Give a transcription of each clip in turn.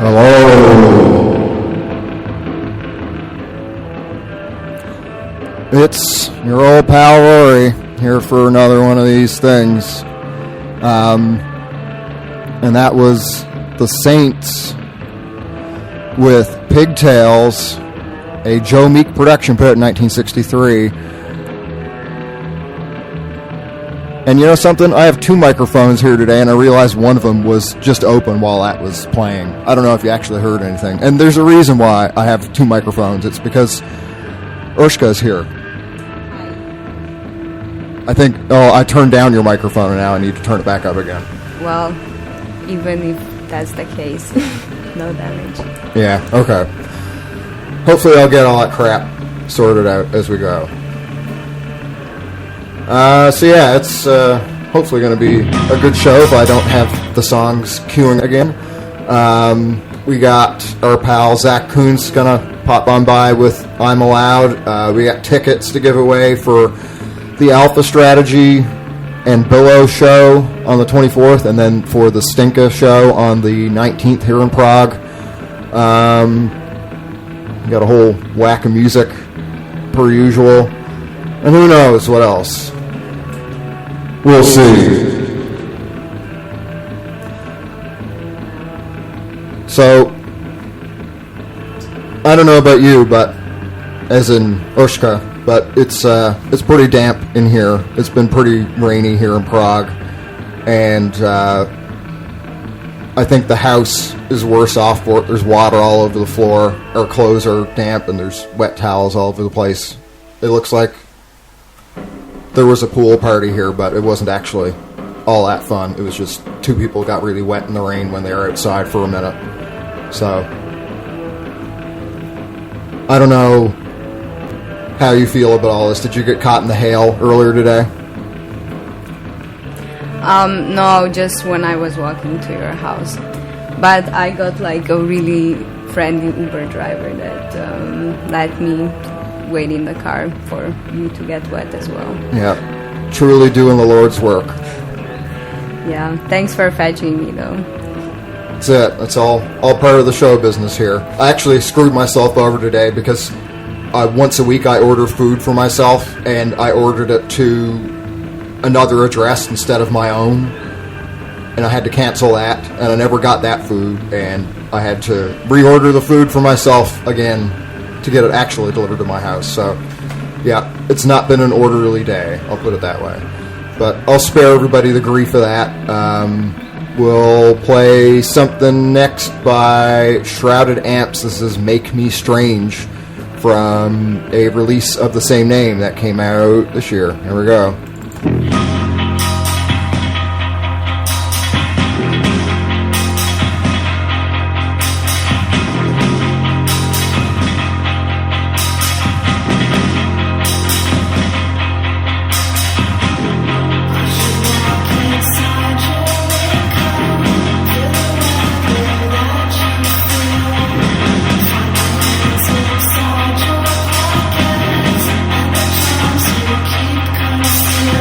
Hello. It's your old pal Rory here for another one of these things. And that was the Saints with Pigtails, a Joe Meek production put out in 1963. And you know something? I have two microphones here today, and I realized one of them was just open while that was playing. I don't know if you actually heard anything. And there's a reason why I have two microphones. It's because Urshka's here. I think, I turned down your microphone, and now I need to turn it back up again. Well, even if that's the case, no damage. Yeah, okay. Hopefully I'll get all that crap sorted out as we go. So yeah, it's hopefully going to be a good show if I don't have the songs queuing again. We got our pal Zach Kuntz going to pop on by with I'm Allowed. We got tickets to give away for the Alpha Strategy and Billow show on the 24th, and then for the Stinka show on the 19th here in Prague. Got a whole whack of music per usual. And who knows what else? We'll see. So, I don't know about you, but as in Urshka, but it's pretty damp in here. It's been pretty rainy here in Prague, and I think the house is worse off for it. There's water all over the floor. Our clothes are damp, and there's wet towels all over the place. It looks like there was a pool party here, but it wasn't actually all that fun. It was just two people got really wet in the rain when they were outside for a minute. So, I don't know how you feel about all this. Did you get caught in the hail earlier today? No, just when I was walking to your house. But I got like a really friendly Uber driver that let me wait in the car for you to get wet as well. Yeah, truly doing the Lord's work. Yeah, thanks for fetching me though. That's it. That's all part of the show business here. I actually screwed myself over today because once a week I order food for myself, and I ordered it to another address instead of my own, and I had to cancel that, and I never got that food, and I had to reorder the food for myself again to get it actually delivered to my house. So, yeah, it's not been an orderly day, I'll put it that way. But I'll spare everybody the grief of that. We'll play something next by Shrouded Amps. This is Make Me Strange from a release of the same name that came out this year. Here we go. Keep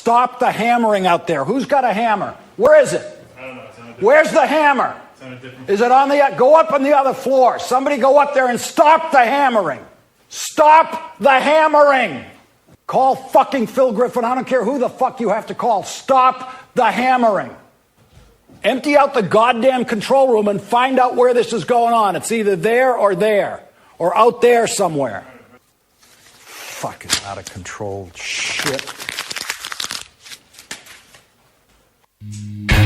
stop the hammering out there. Who's got a hammer? Where is it? I don't know. Where's the hammer? Is it on the... Go up on the other floor. Somebody go up there and stop the hammering. Stop the hammering. Call fucking Phil Griffin. I don't care who the fuck you have to call. Stop the hammering. Empty out the goddamn control room and find out where this is going on. It's either there, or out there somewhere. Fucking out of control shit. I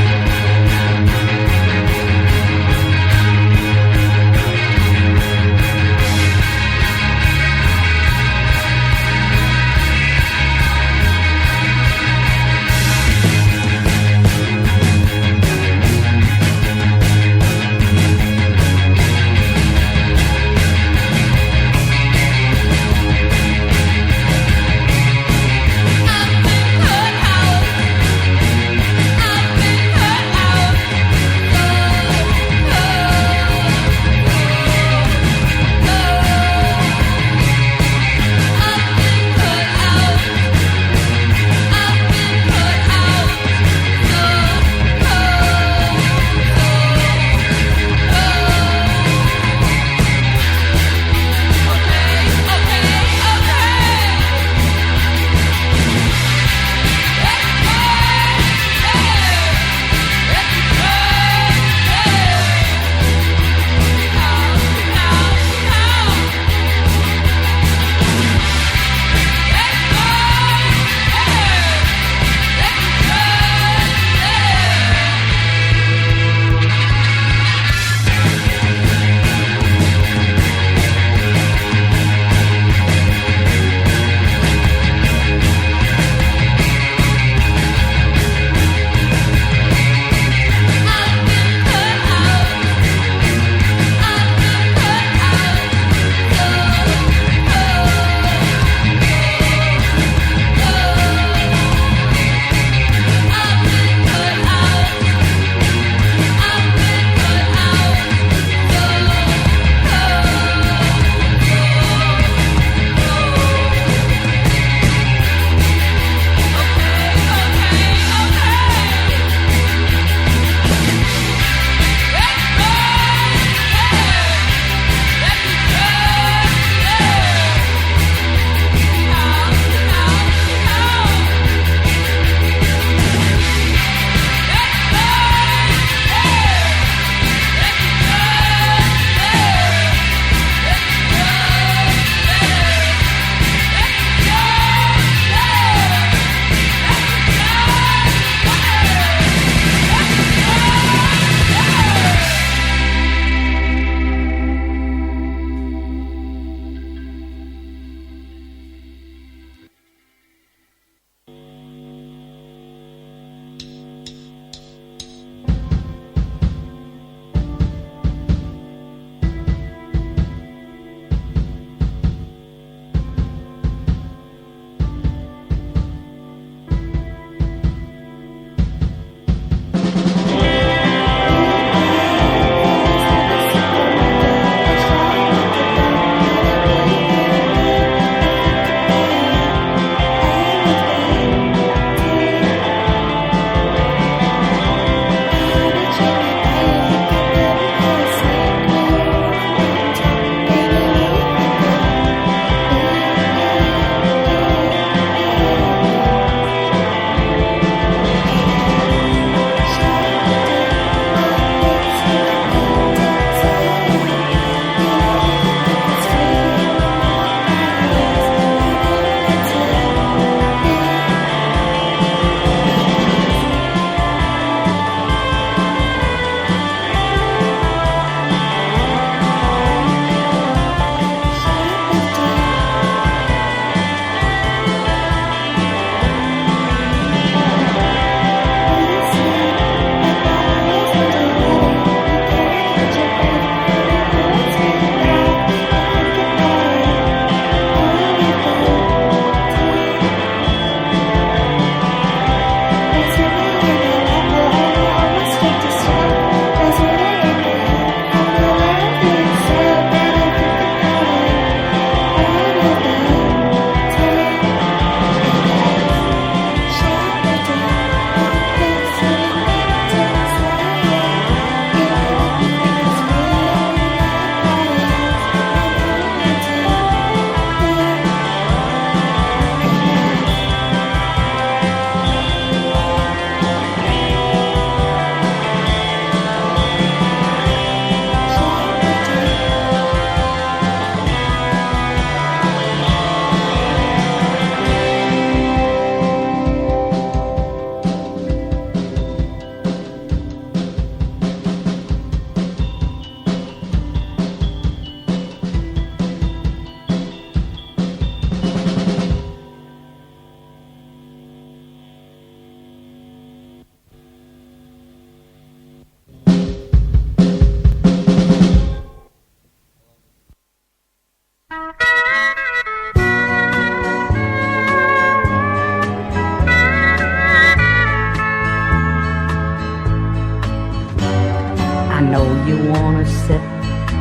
know you wanna set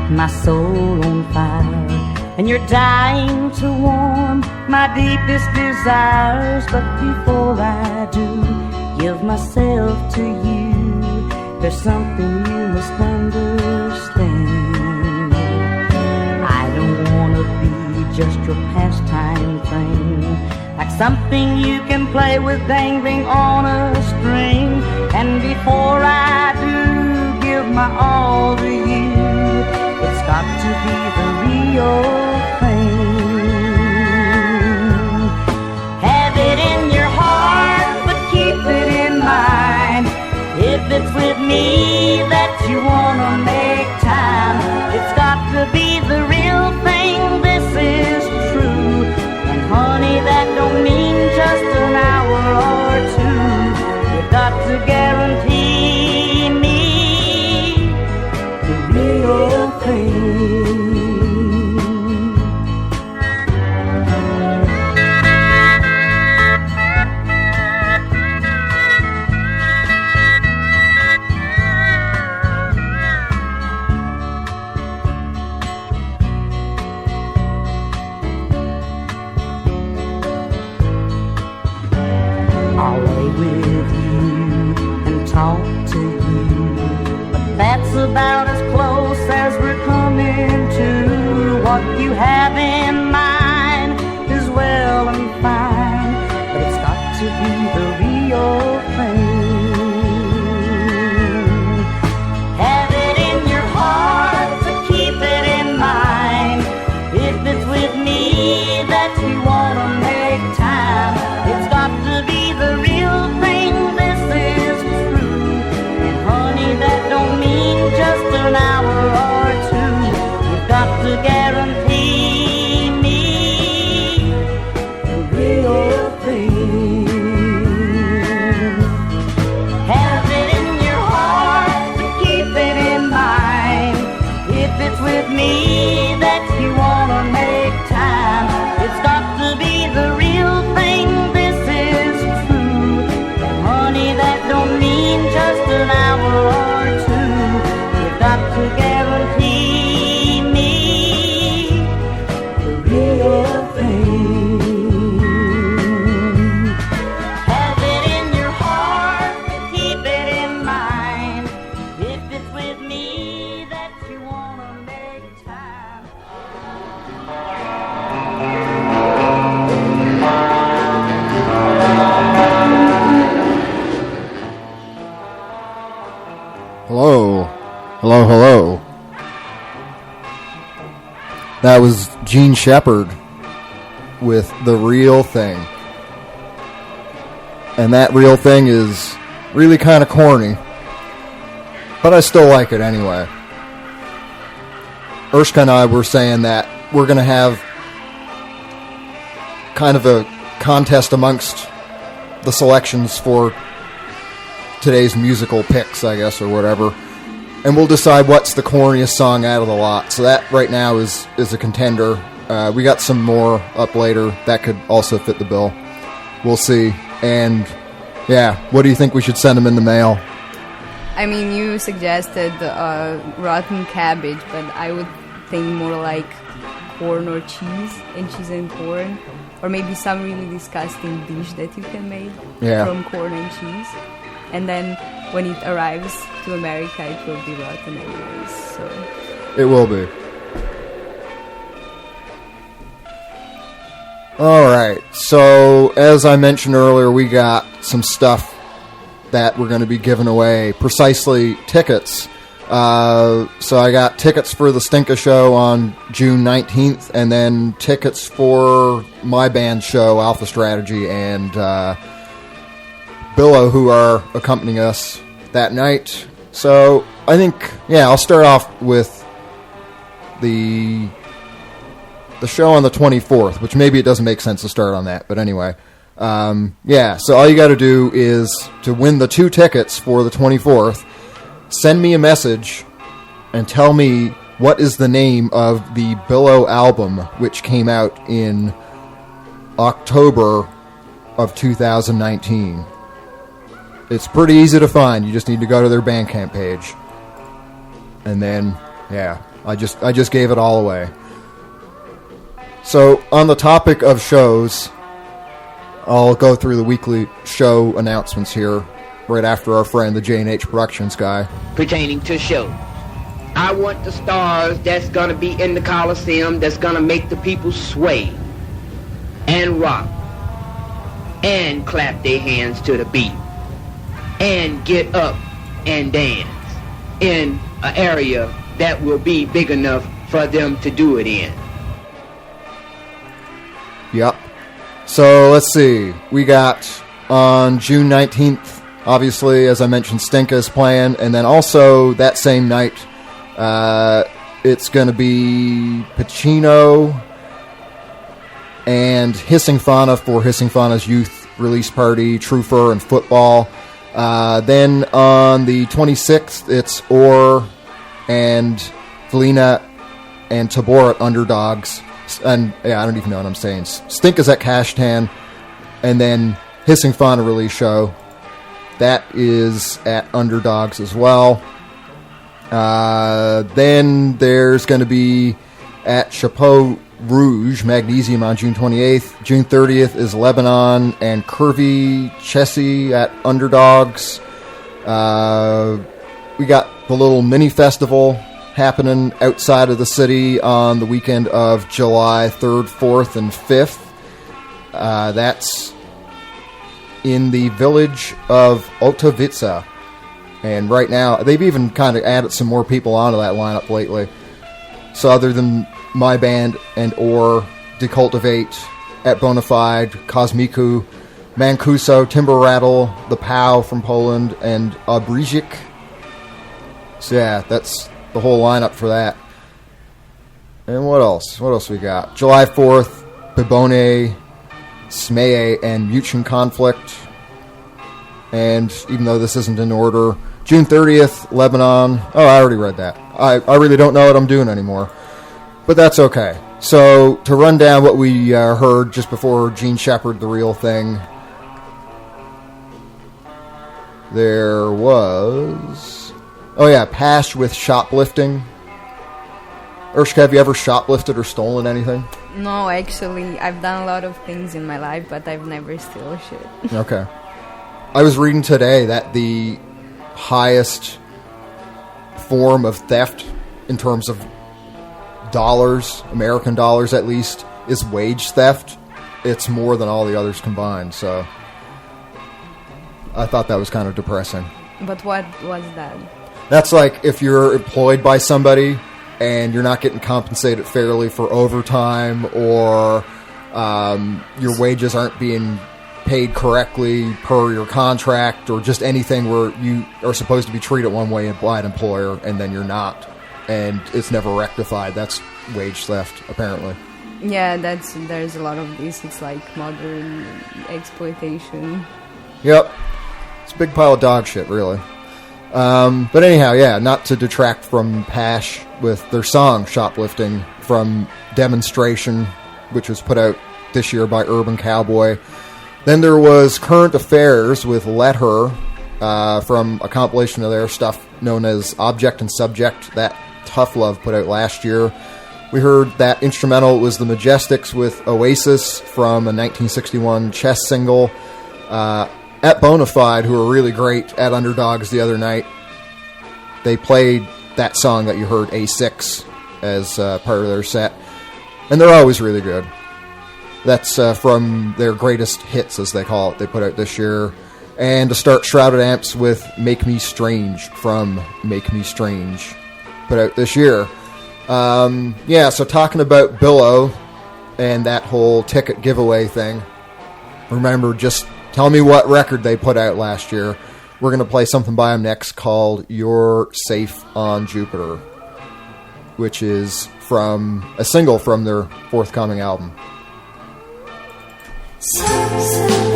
my soul on fire, and you're dying to warm my deepest desires. But before I do give myself to you, there's something you must understand. I don't wanna be just your pastime thing, like something you can play with dangling on a string. And before I do give my all to you, it's got to be the real thing. Have it in your heart, but keep it in mind. If it's with me that you wanna make time, it's got to be the real thing. This is true, and honey, that don't mean just an hour or two. You've got to guarantee me the real thing. I'll lay with you and talk to you, but that's about as close as we're coming to. What you have in mind is well and fine, but it's got to be the real thing. Have it in your heart to keep it in mind. If it's with me that you wanna make time, it's got to be the real thing. This is true, and honey, that don't mean just an hour or two. You've got to guarantee me the real thing. Have it in your heart to keep it in mind. If it's with me that you wanna make time, it's got to be the real thing. This is true, and honey, that don't mean just an hour or two. You've got to guarantee me the real thing. Have it in your heart, keep it in mind. If it's with me that you wanna make time. Hello. Hello, hello. That was Gene Shepard with The Real Thing. And that real thing is really kind of corny, but I still like it anyway. Urshka and I were saying that we're going to have kind of a contest amongst the selections for today's musical picks, I guess, or whatever. And we'll decide what's the corniest song out of the lot. So that right now is a contender. We got some more up later that could also fit the bill. We'll see. And yeah, what do you think we should send them in the mail? I mean, you suggested rotten cabbage, but I would think more like corn or cheese and corn. Or maybe some really disgusting dish that you can make from corn and cheese. And then when it arrives to America, it will be rotten anyways. So it will be. All right. So as I mentioned earlier, we got some stuff that we're going to be giving away. Precisely tickets. So I got tickets for the Stinka show on June 19th, and then tickets for my band show, Alpha Strategy, and Billow, who are accompanying us that night. So I think, I'll start off with the show on the 24th, which maybe it doesn't make sense to start on that, but anyway. So all you got to do is to win the 2 tickets for the 24th, send me a message and tell me what is the name of the Billow album, which came out in October of 2019. It's pretty easy to find. You just need to go to their Bandcamp page. And then, yeah, I just gave it all away. So, on the topic of shows, I'll go through the weekly show announcements here, right after our friend, the J&H Productions guy. Pertaining to shows. I want the stars that's gonna be in the Coliseum, that's gonna make the people sway and rock and clap their hands to the beat and get up and dance in an area that will be big enough for them to do it in. Yep. So, let's see. We got on June 19th, obviously, as I mentioned, Stinka is playing. And then also that same night, it's going to be Pacino and Hissing Fauna for Hissing Fauna's youth release party, True Fur and Football. Then on the 26th, it's Orr and Felina and Tabor at Underdogs. And yeah, I don't even know what I'm saying. Stink is at Cashtan. And then Hissing Fauna release show. That is at Underdogs as well. Then there's going to be at Chapeau Rouge, Magnesium on June 28th. June 30th is Lebanon and Curvy Chessie at Underdogs. We got the little mini festival happening outside of the city on the weekend of July 3rd, 4th, and 5th. That's in the village of Otovica. And right now, they've even kind of added some more people onto that lineup lately. So other than my band and or Decultivate at Bonafide, Kosmiku, Mancuso, Timber Rattle, The Pow from Poland, and Abrigic. So yeah, that's the whole lineup for that. And what else? What else we got? July 4th, Bibone, Smeye, and Mutual Conflict. And even though this isn't in order, June 30th, Lebanon. Oh, I already read that. I really don't know what I'm doing anymore. But that's okay. So, to run down what we heard just before Gene Shepard, The Real Thing, there was... Oh yeah, Pash with Shoplifting. Urshka, have you ever shoplifted or stolen anything? No, actually, I've done a lot of things in my life, but I've never stolen shit. Okay. I was reading today that the highest form of theft in terms of dollars, American dollars at least, is wage theft. It's more than all the others combined, so I thought that was kind of depressing. But what was that? That's like if you're employed by somebody and you're not getting compensated fairly for overtime, or your wages aren't being paid correctly per your contract, or just anything where you are supposed to be treated one way by an employer and then you're not, and it's never rectified. That's wage theft, apparently. Yeah, there's a lot of this. It's like modern exploitation. Yep. It's a big pile of dog shit, really. But anyhow, yeah, not to detract from Pash with their song Shoplifting from Demonstration, which was put out this year by Urban Cowboy. Then there was Current Affairs with Let Her, from a compilation of their stuff known as Object and Subject that Tough Love put out last year. We heard that instrumental was the Majestics with Oasis from a 1961 Chess single. At Bona Fide, who were really great at Underdogs the other night, they played that song that you heard, A6, as part of their set. And they're always really good. That's from their greatest hits, as they call it, they put out this year. And to start, Shrouded Amps with Make Me Strange from Make Me Strange, put out this year. Yeah, so talking about Billow and that whole ticket giveaway thing, remember, just tell me what record they put out last year. We're going to play something by them next called You're Safe on Jupiter, which is from a single from their forthcoming album. Spend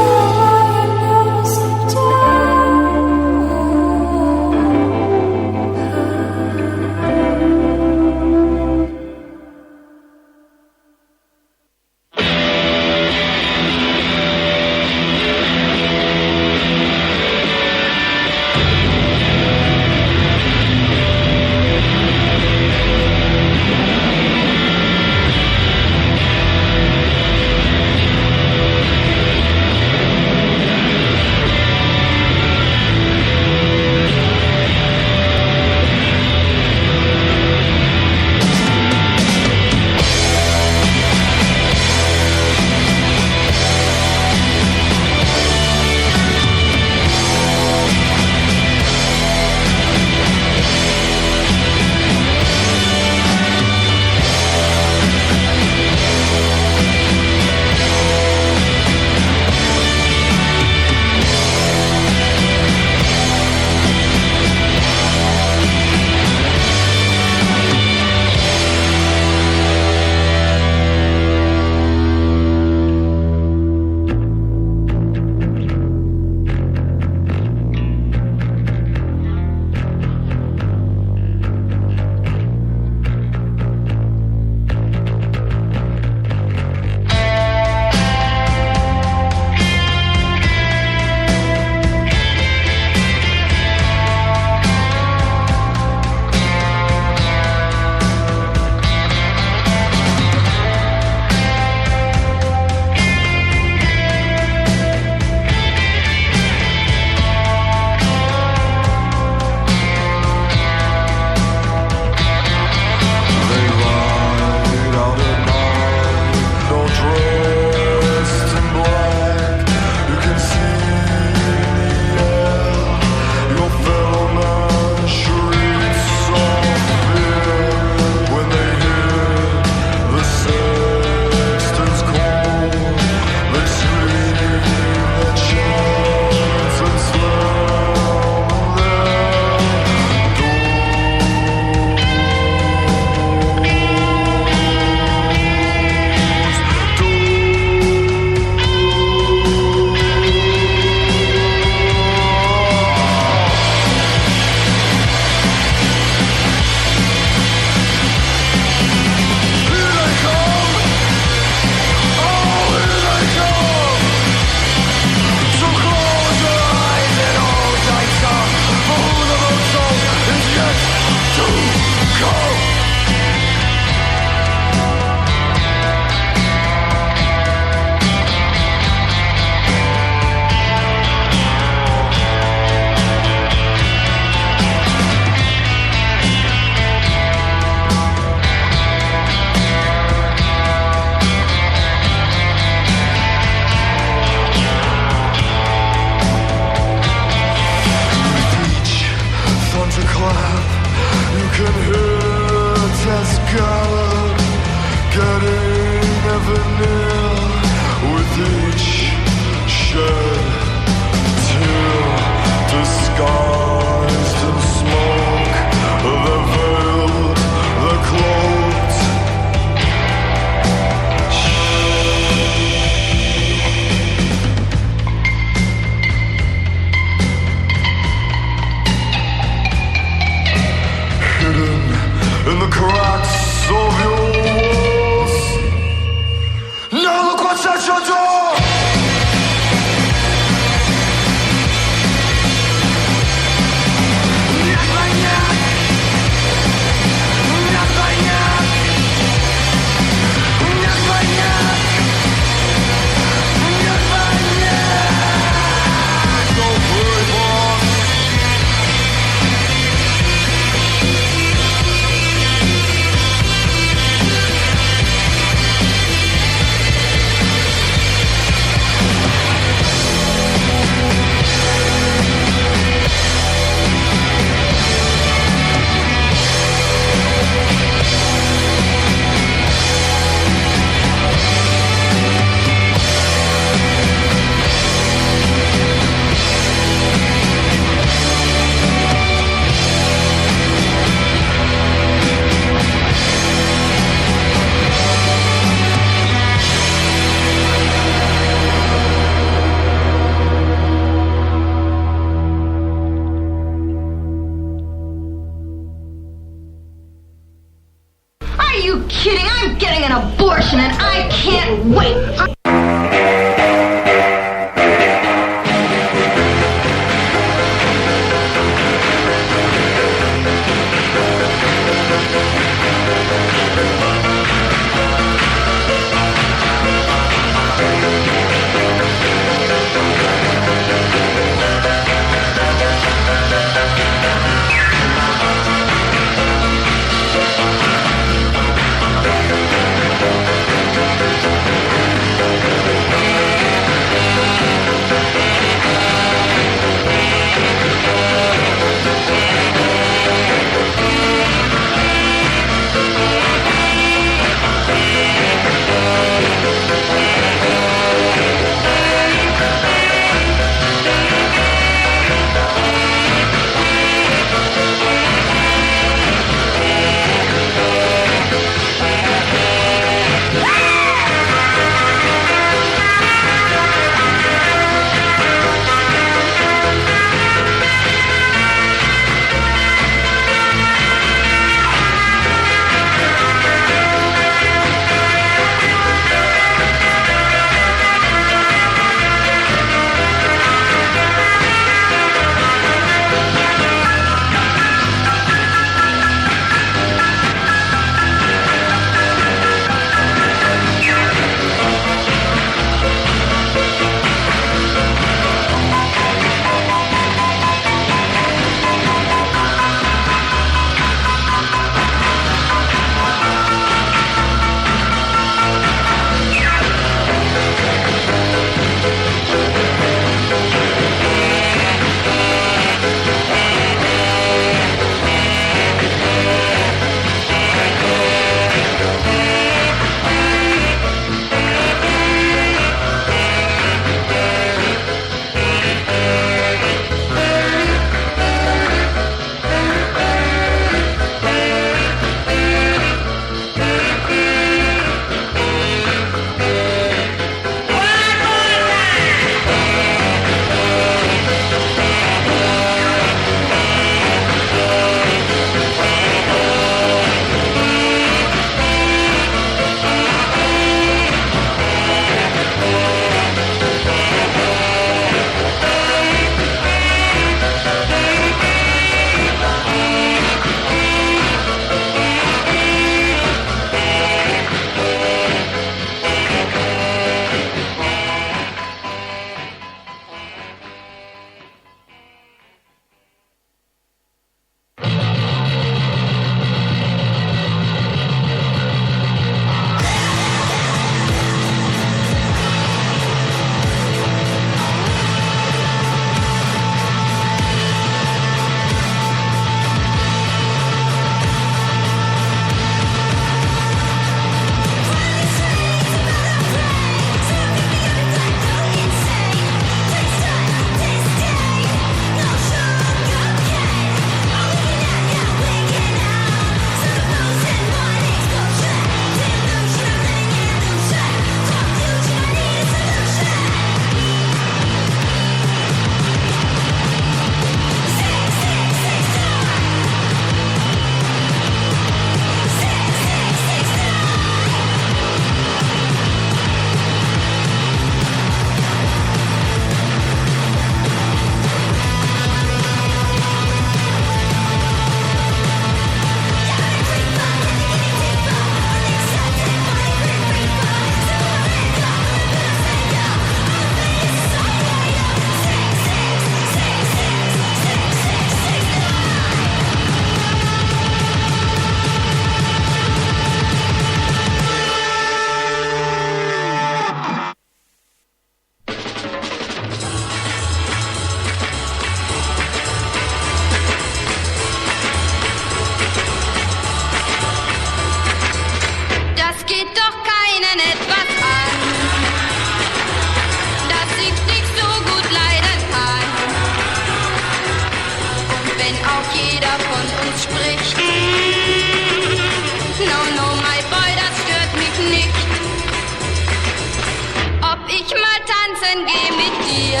tanzen, geh mit dir.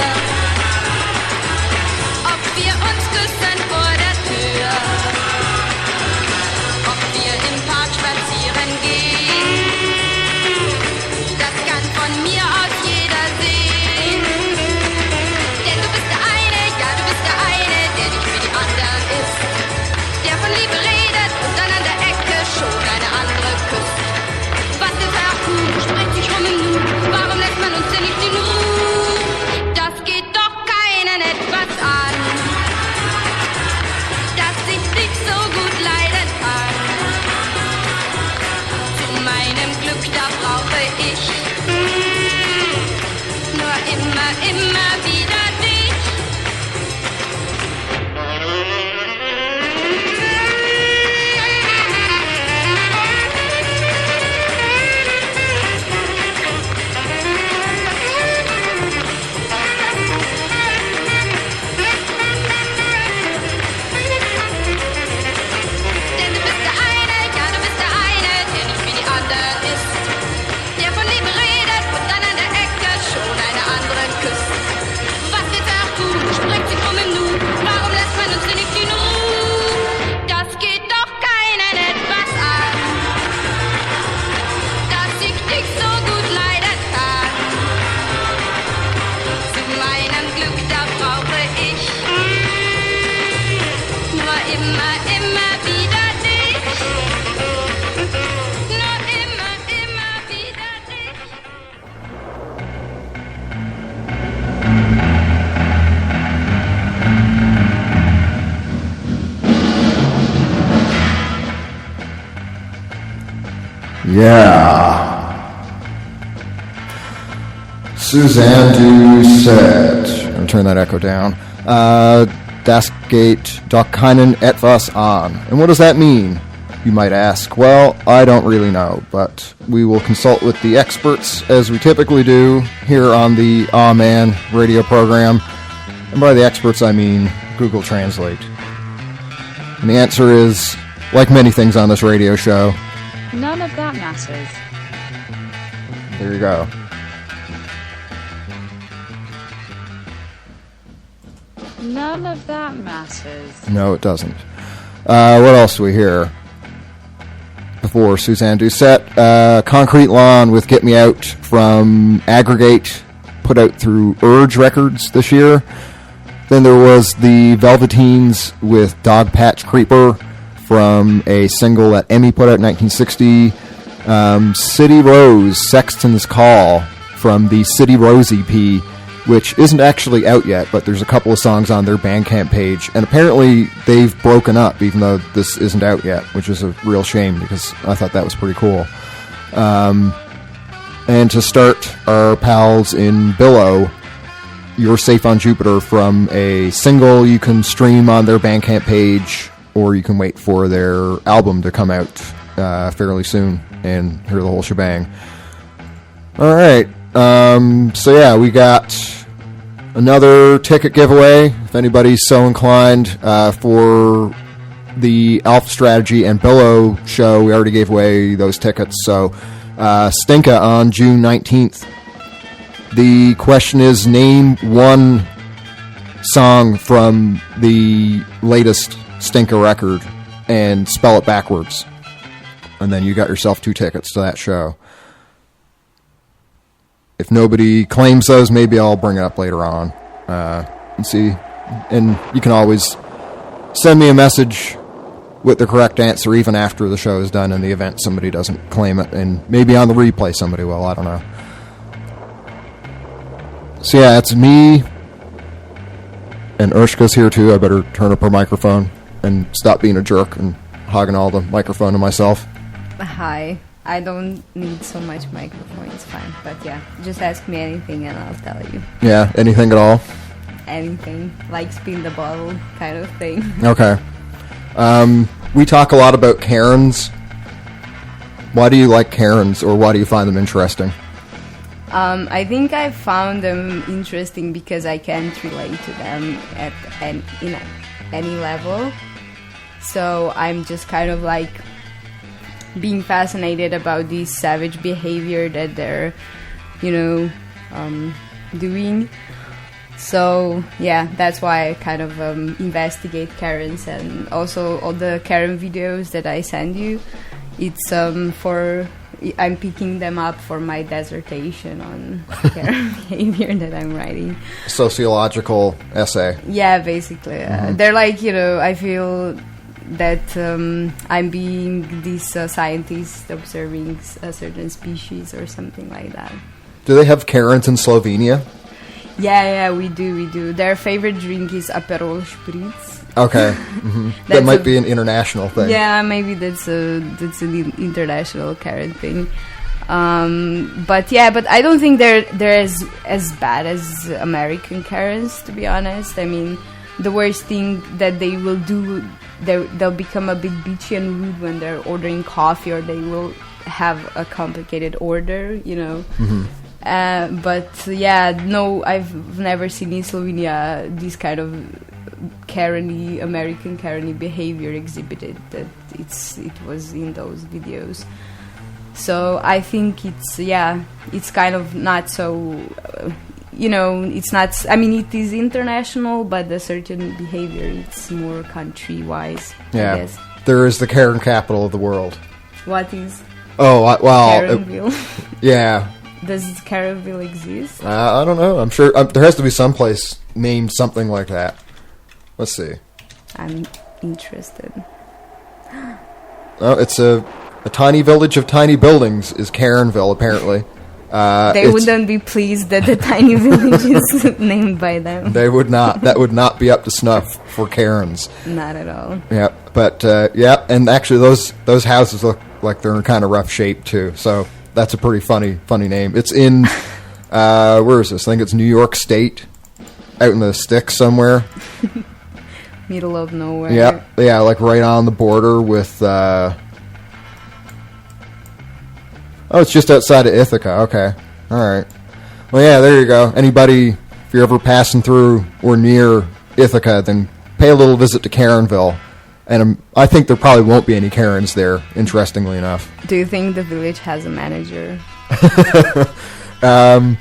Ob wir uns küssen vor der Tür, ob wir im Park spazieren gehen, das kann von mir aus jeder sehen. Denn du bist der eine, ja du bist der eine, der nicht wie die anderen ist, der von Liebe redet und dann an der Ecke schon eine andere küsst. Was ist er tun, spricht sich rum im Nu, warum lässt man uns denn nicht in Ruhe? Das geht doch keinen etwas an, dass ich dich so gut leiden kann. Zu meinem Glück, da brauche ich nur immer wieder dich. Denn du bist der eine, ja du bist der eine, der nicht wie die anderen ist, der von Liebe redet und dann an der Ecke schon eine andere küsst. Was jetzt auch tun, spricht sich rum im Nu, warum lässt man uns denn nicht in Ruhe? Das geht doch keinen etwas an, dass ich dich so gut leiden kann. Zu meinem Glück, da brauche ich nur immer wieder dich. Nur immer wieder dich. Yeah. Suzanne Doucet. I'm gonna turn that echo down. Das Geht, Doch Keinen, Etwas an. And what does that mean, you might ask? Well, I don't really know, but we will consult with the experts, as we typically do here on the Aw Man radio program. And by the experts, I mean Google Translate. And the answer is, like many things on this radio show, None of that matters. there you go. None of that matters. No, it doesn't. What else do we hear? Before Suzanne Doucet, Concrete Lawn with Get Me Out from Aggregate, put out through Urge Records this year. Then there was the Velveteens with Dog Patch Creeper from a single that Emmy put out in 1960. City Rose, Sextons Call from the City Rose EP, which isn't actually out yet, but there's a couple of songs on their Bandcamp page, and apparently they've broken up, even though this isn't out yet, which is a real shame, because I thought that was pretty cool. And to start, our pals in Billow, You're Safe on Jupiter, from a single you can stream on their Bandcamp page, or you can wait for their album to come out fairly soon and hear the whole shebang. Alright, so yeah, we got another ticket giveaway, if anybody's so inclined, for the Alpha Strategy and Billow show. We already gave away those tickets, so Stinka on June 19th. The question is, name one song from the latest Stinka record and spell it backwards. And then you got yourself 2 tickets to that show. If nobody claims those, maybe I'll bring it up later on and see. And you can always send me a message with the correct answer even after the show is done, in the event somebody doesn't claim it. And maybe on the replay somebody will, I don't know. So yeah, it's me. And Urshka's here too. I better turn up her microphone and stop being a jerk and hogging all the microphone to myself. Hi. I don't need so much microphone, it's fine. But yeah, just ask me anything and I'll tell you. Yeah, anything at all? Anything. Like spin the bottle kind of thing. Okay. We talk a lot about Karens. Why do you like Karens, or why do you find them interesting? I think I found them interesting because I can't relate to them in any level. So I'm just kind of like being fascinated about this savage behavior that they're, doing. So yeah, that's why I kind of investigate Karens, and also all the Karen videos that I send you. It's I'm picking them up for my dissertation on Karen behavior that I'm writing. Sociological essay. Yeah, basically. They're like, I feel that I'm being this scientist observing a certain species or something like that. Do they have Karens in Slovenia? Yeah, we do. Their favorite drink is Aperol Spritz. Okay, that might be an international thing. Yeah, maybe that's an international Karen thing. But I don't think they're as bad as American Karens, to be honest. I mean, the worst thing that they will do, they'll become a bit bitchy and rude when they're ordering coffee, or they will have a complicated order, But no, I've never seen in Slovenia this kind of American Karen behavior exhibited that it was in those videos. So I think it's kind of not so, it's not, I mean, it is international, but the certain behavior, it's more country-wise, yeah. I guess. There is the Karen capital of the world. What is Karenville? Yeah. Does Karenville exist? I don't know. I'm sure there has to be some place named something like that. Let's see. I'm interested. Oh, it's a tiny village of tiny buildings is Karenville, apparently. They wouldn't be pleased that the tiny village is named by them. They would not. That would not be up to snuff for Karens. Not at all. Yeah, but and actually those houses look like they're in kind of rough shape too. So that's a pretty funny name. It's in where is this? I think it's New York State, out in the sticks somewhere. Middle of nowhere. Yeah, like right on the border with. It's just outside of Ithaca. Okay, all right. Well, yeah, there you go. Anybody, if you're ever passing through or near Ithaca, then pay a little visit to Karenville. And I think there probably won't be any Karens there, interestingly enough. Do you think the village has a manager? I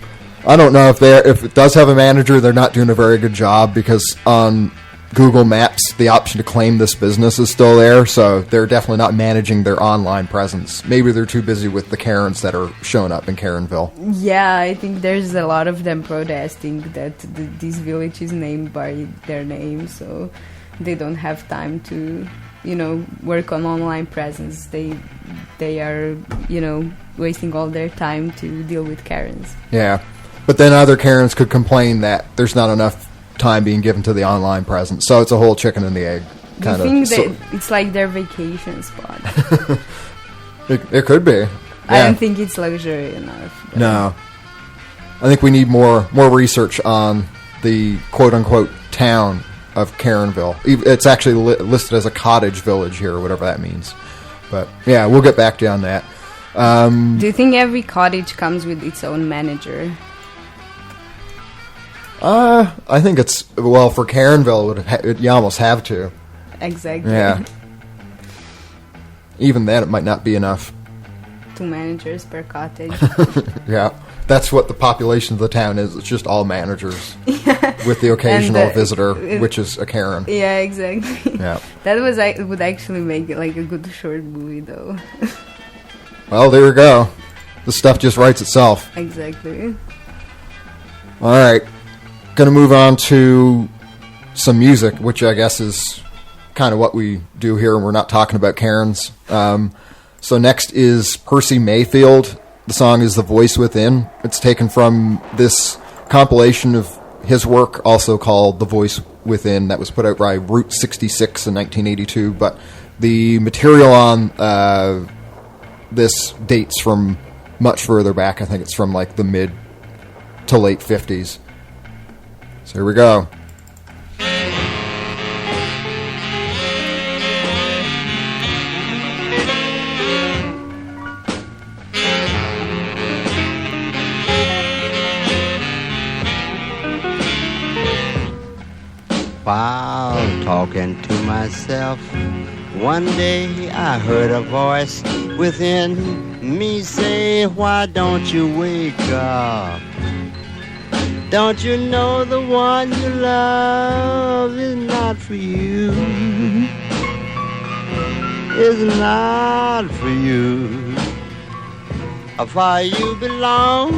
don't know if it does have a manager, they're not doing a very good job, because on Google Maps, the option to claim this business is still there, so they're definitely not managing their online presence. Maybe they're too busy with the Karens that are showing up in Karenville. Yeah, I think there's a lot of them protesting that this village is named by their name, so they don't have time to, work on online presence. They are, wasting all their time to deal with Karens. Yeah, but then other Karens could complain that there's not enough time being given to the online presence, so it's a whole chicken and the egg kind of. Do you think that it's like their vacation spot? It could be. Yeah. I don't think it's luxury enough. No, I think we need more research on the quote-unquote town of Karenville. It's actually listed as a cottage village here, or whatever that means. But yeah, we'll get back to you on that. Do you think every cottage comes with its own manager? I think it's, for Karenville, you almost have to. Exactly. Yeah. Even then, it might not be enough. 2 managers per cottage. Yeah. That's what the population of the town is. It's just all managers. With the occasional visitor, which is a Karen. Yeah, exactly. Yeah. That would actually make it like a good short movie, though. Well, there you go. The stuff just writes itself. Exactly. All right. Going to move on to some music, which I guess is kind of what we do here, and we're not talking about Karens. So next is Percy Mayfield. The song is The Voice Within. It's taken from this compilation of his work, also called The Voice Within, that was put out by Route 66 in 1982. But the material on this dates from much further back. I think it's from like the mid to late 50s. So here we go. While talking to myself, one day I heard a voice within me say, why don't you wake up? Don't you know the one you love is not for you? Is not for you. For you belong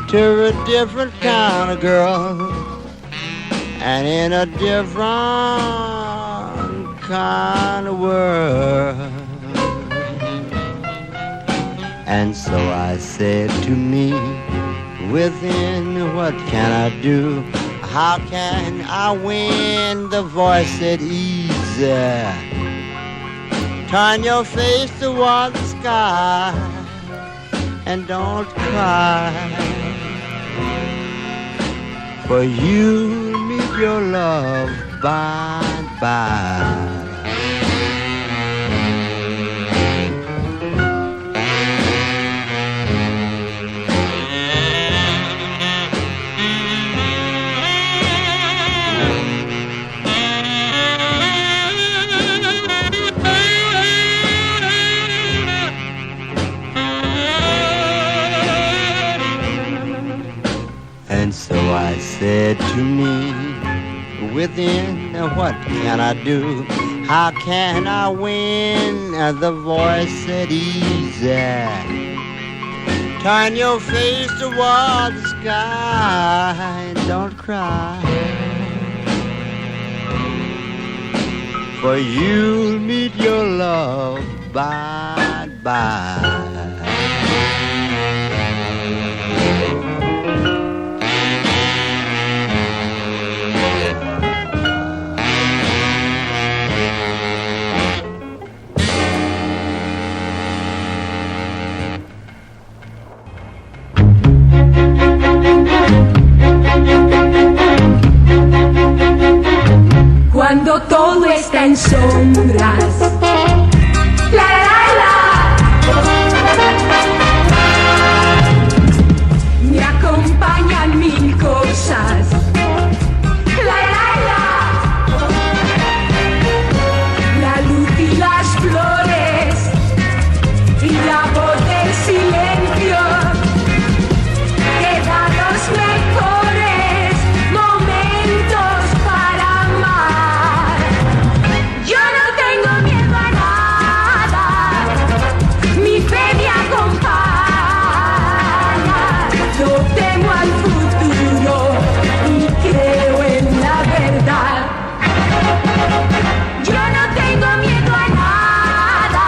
to a different kind of girl, and in a different kind of world. And so I said to me, within, what can I do? How can I win? The voice said, easy. Turn your face toward the sky and don't cry. For you'll meet your love by and by. And so I said to me, within, what can I do? How can I win? The voice said, easy. Turn your face toward the sky and don't cry. For you'll meet your love by and by. Cuando todo está en sombras, la la la, me acompañan mil cosas, la la la, la luz y las flores y la voz del silencio que da los mejores momentos para amar. Yo no tengo miedo a nada, mi fe me acompaña. Yo temo al futuro y creo en la verdad. Yo no tengo miedo a nada,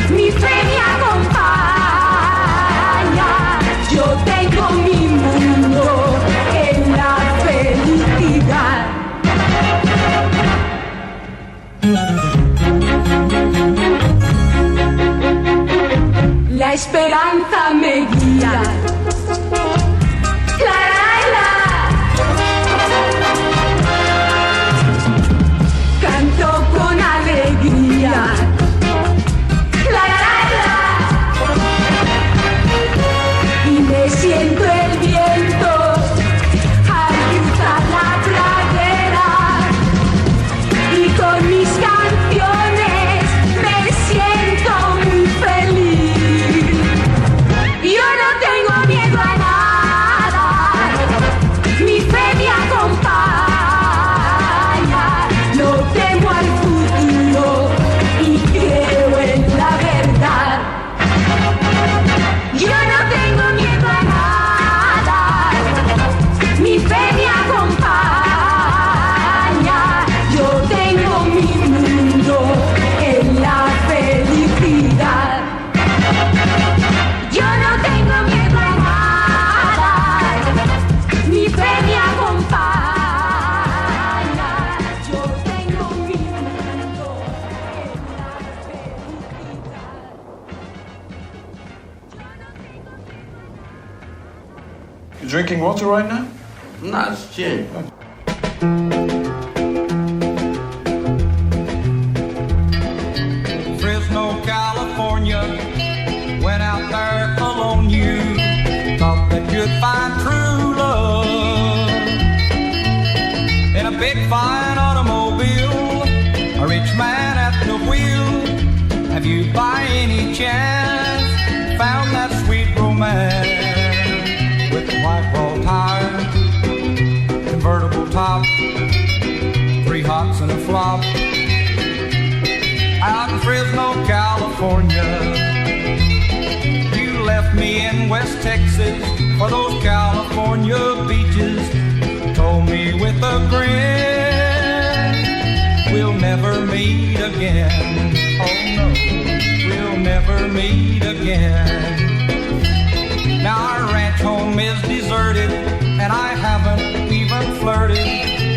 mi fe me acompaña. Yo tengo mi mundo en la felicidad. La esperanza me guía. La la la. Canto con alegría. La la la. Y me siento el viento al cruzar la pradera. Y con mis canciones me siento muy feliz. Yo no tengo miedo a nada, mi fe me acompaña. No temo al futuro y creo en la verdad. Yo no tengo miedo a nada, mi fe me acompaña. Yo tengo mi mundo en la felicidad. Yo no tengo miedo a nada, mi fe me acompaña. Yo tengo mi mundo en la felicidad. You drinking water right now? No, it's gin. Fresno, California, went out there alone. You thought that you'd find true love in a big fine automobile, a rich man at the wheel. Have you by any chance found that sweet romance? in West Texas for those California beaches. Told me with a grin, we'll never meet again. Oh no, we'll never meet again. Now our ranch home is deserted, and I haven't even flirted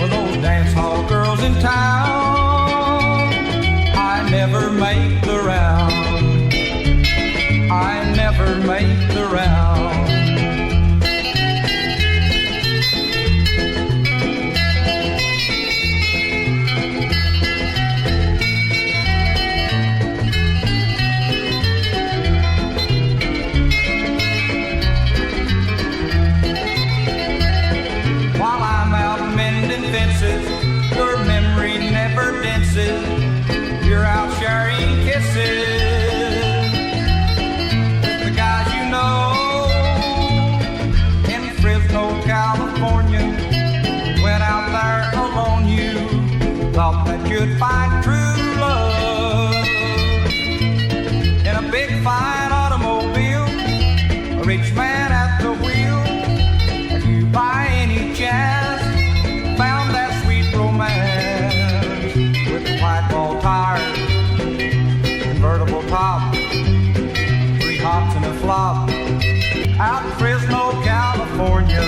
with those dance hall girls in town. I never make the round. I never make the round. While I'm out mending fences, your memory never dances. You're out sharing kisses. California, went out there alone. You thought that you'd find true love in a big fine automobile, a rich man at the wheel. Have you by any chance found that sweet romance with the white ball tires, convertible top, 3 hops and a flop, out in Fresno, California?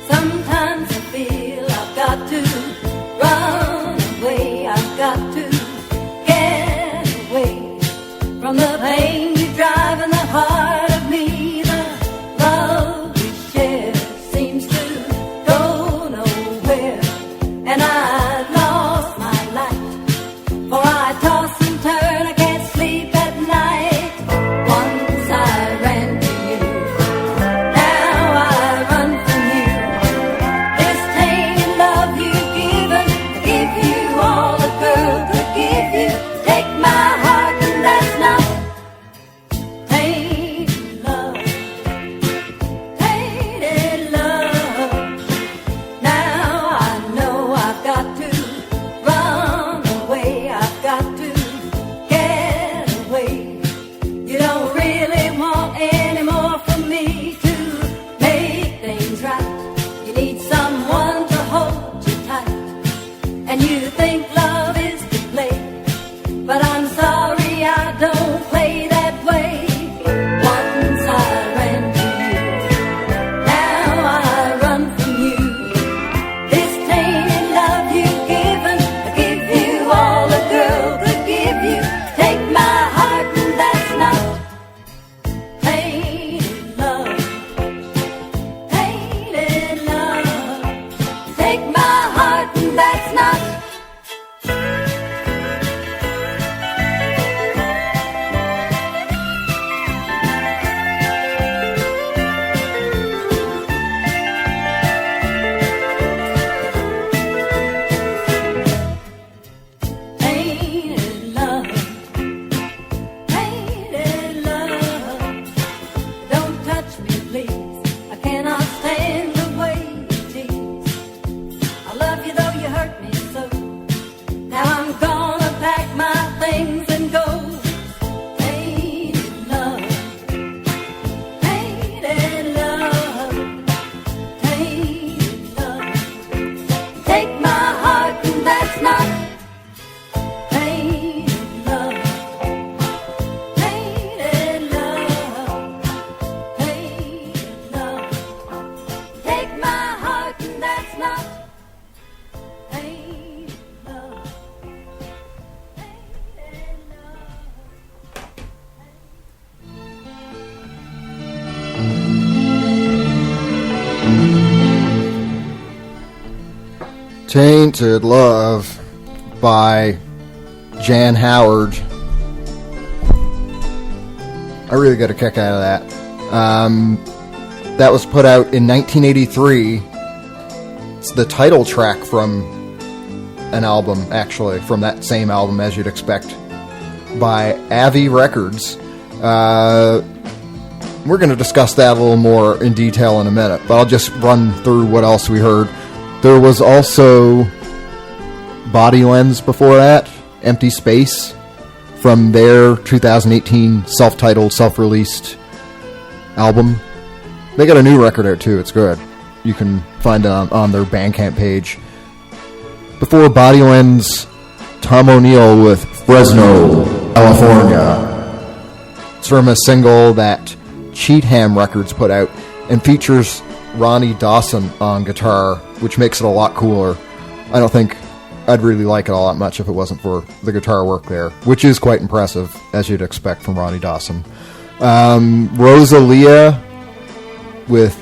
Sometimes I feel I've got to run away. I've got to get away from the pain you drive in the heart of me. The love we share seems to go nowhere, and I've lost my light. For I toss and turn, I can't sleep at night. Once I ran to you, now I run from you. This tainted love you've given, I give you all a girl could give you. Take my heart and that's not tainted love. Tainted love. Now I know I've got to run away. I've got to get away. You don't really want any more from me to make things right. You need someone to hold you tight, and you think love is to play. But I'm sorry, I don't play that way. Once I ran to you, now I run from you. This tainted love you've given, I give you all a girl could give you. Take my heart and that's not tainted love. Tainted love. Take my heart and that's not. Tainted love. Tainted love. Don't touch me, please. I cannot stand the way you tease. I love you though you hurt me so. Now I'm gonna pack my things and go. Tainted love. Tainted love. Tainted love. Take my heart and that's not tainted love. Tainted love. Tainted love. Take my heart and that's not tainted love. Tainted love. Tainted Love by Jan Howard. I really got a kick out of that. That was put out in 1983. It's the title track from an album, actually, from that same album, as you'd expect, by Avi Records. We're going to discuss that a little more in detail in a minute, but I'll just run through what else we heard. There was also Body Lens before that, Empty Space, from their 2018 self-titled, self-released album. They got a new record out too, it's good. You can find it on their Bandcamp page. Before Body Lens, Tom O'Neill with Fresno, California. It's from a single that Cheatham Records put out and features Ronnie Dawson on guitar, which makes it a lot cooler. I don't think I'd really like it all that much if it wasn't for the guitar work there, which is quite impressive, as you'd expect from Ronnie Dawson. Rosalia with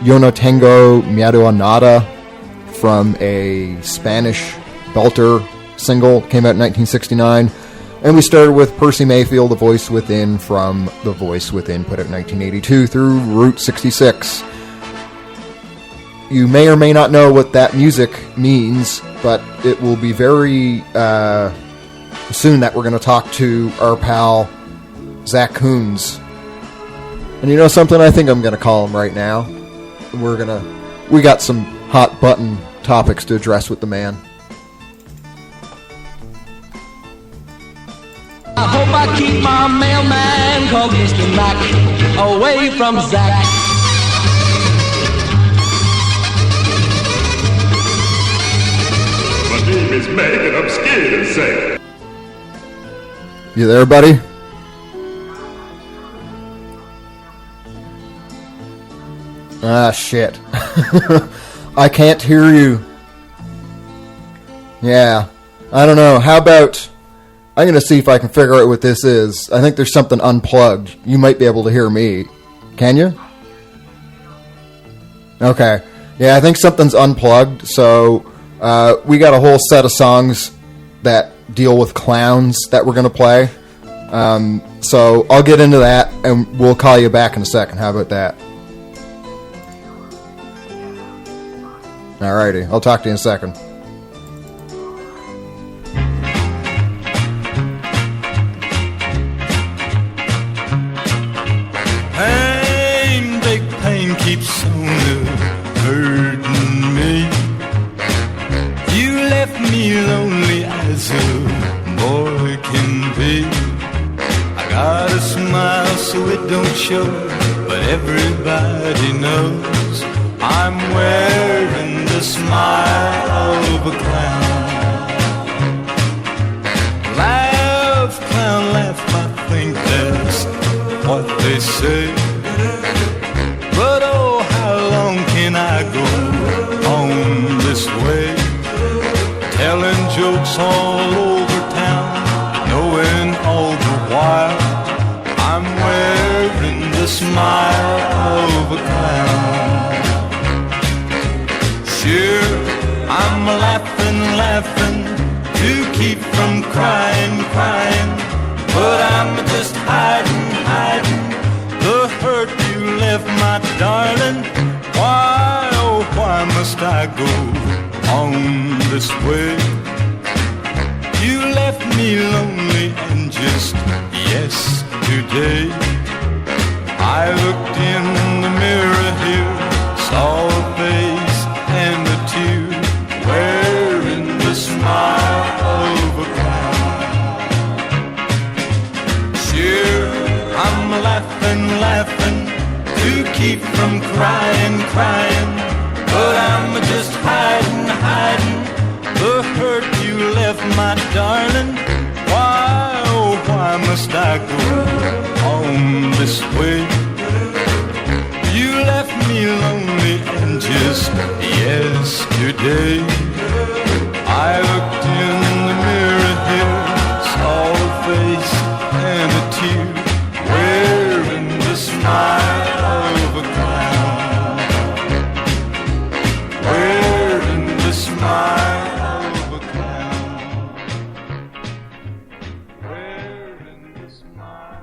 Yo no tengo miedo a nada from a Spanish belter single, came out in 1969. And we started with Percy Mayfield, The Voice Within, from The Voice Within, put out in 1982 through Route 66. You may or may not know what that music means, but it will be very soon that we're going to talk to our pal Zach Koons. And you know something? I think I'm going to call him right now. We got some hot button topics to address with the man. I hope I keep my mailman called Mr. Mac away from Zach. But name is Megan. I'm scared to say. You there, buddy? Ah, shit. I can't hear you. Yeah. I don't know. How about... I'm going to see if I can figure out what this is. I think there's something unplugged. You might be able to hear me. Can you? Okay. Yeah, I think something's unplugged. So, we got a whole set of songs that deal with clowns that we're going to play. So, I'll get into that, and we'll call you back in a second. How about that? Alrighty. I'll talk to you in a second. Keeps on hurting me. You left me lonely as a boy can be. I got a smile so it don't show, but everybody knows I'm wearing the smile of a clown. Laugh, clown, laugh, I think that's what they say. But oh, how long can I go on this way? Telling jokes all over town, knowing all the while I'm wearing the smile of a clown. Sure, I'm laughing to keep from crying, but I'm just hiding the hurt you left, my darling. Why, oh, why must I go on this way? You left me lonely and just yesterday I looked in the mirror here, saw a face and a tear, wearing the smile of a clown. Sure, I'm laughing to keep from crying, but I'm just hiding the hurt you left, my darling. Why, oh, why must I go on this way? You left me lonely and just yesterday I looked in the mirror here, saw a face and a tear, wearing the smile of a clown, wearing the smile of a clown, wearing the smile.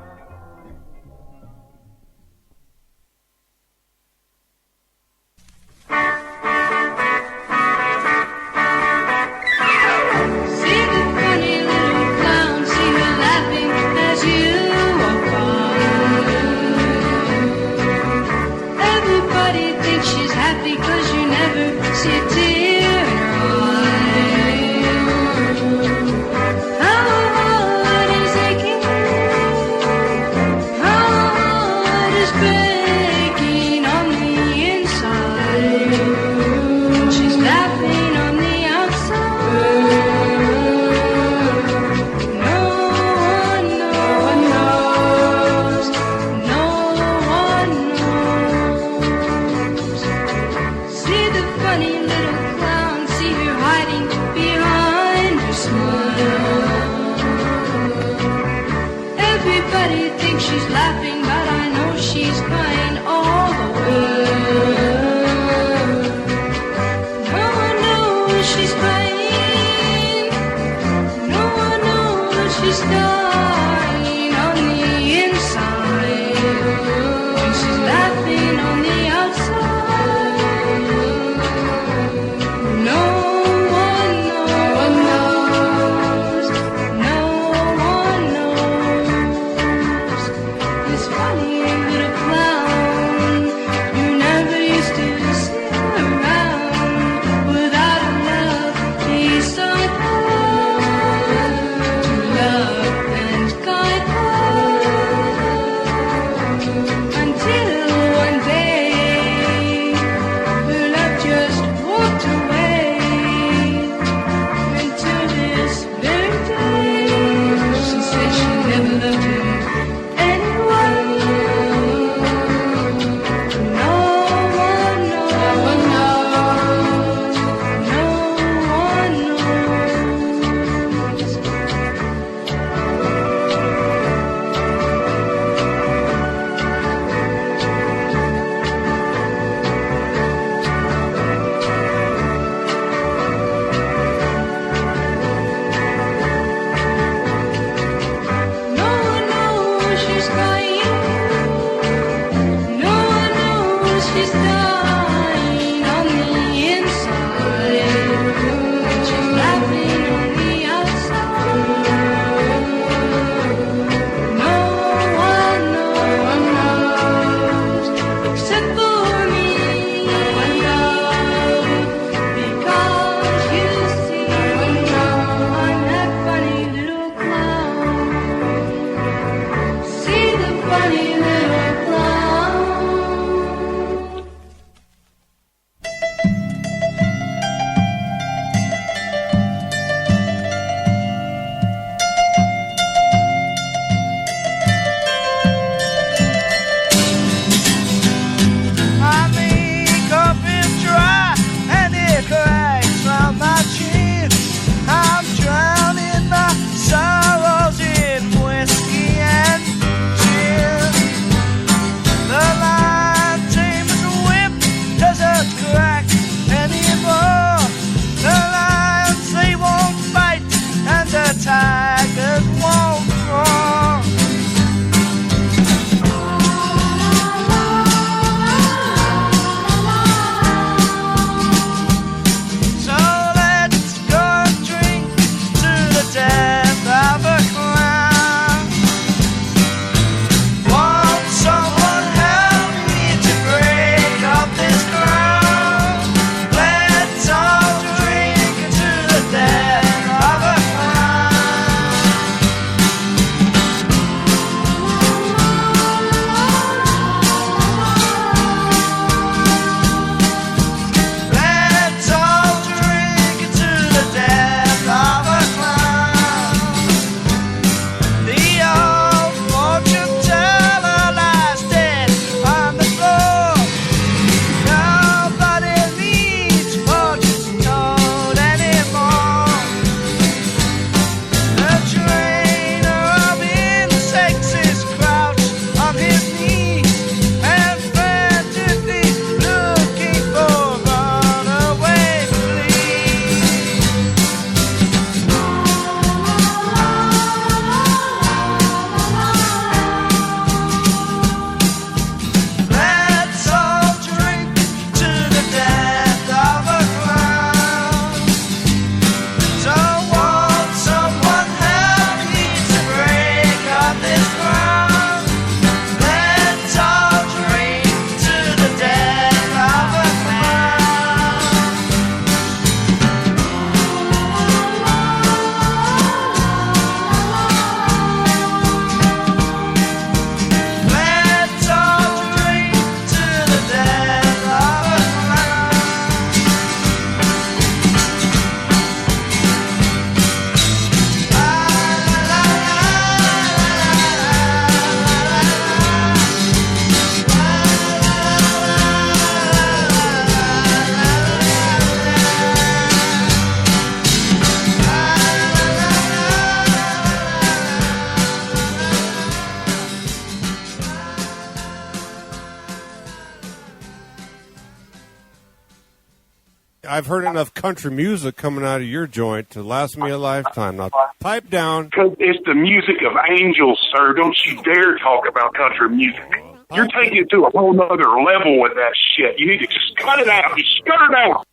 I've heard enough country music coming out of your joint to last me a lifetime. Now, pipe down. Because it's the music of angels, sir. Don't you dare talk about country music. You're taking it to a whole nother level with that shit. You need to just cut it out. Just cut it out.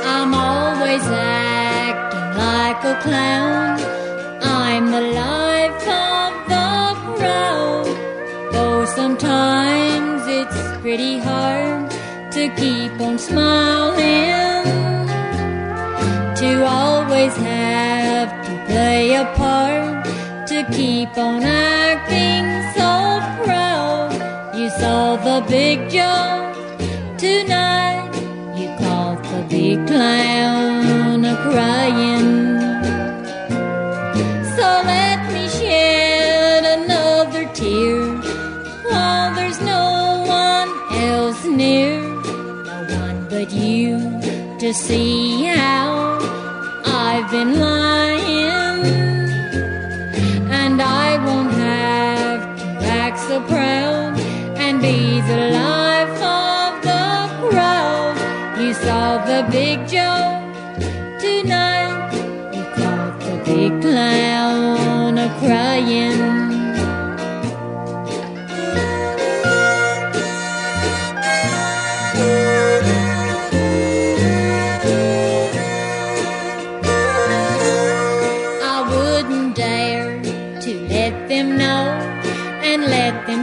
I'm always acting like a clown. I'm the life of the crowd. Though sometimes it's pretty hard to keep on smiling, to always have to play a part, to keep on acting so proud. You saw the big joke tonight, you caught the big clown a-crying. So let me shed another tear while there's no one else near, but you, to see how I've been lying. And I won't have to act so proud and be the life of the crowd. You saw the big joke tonight, you caught the big clown a-crying.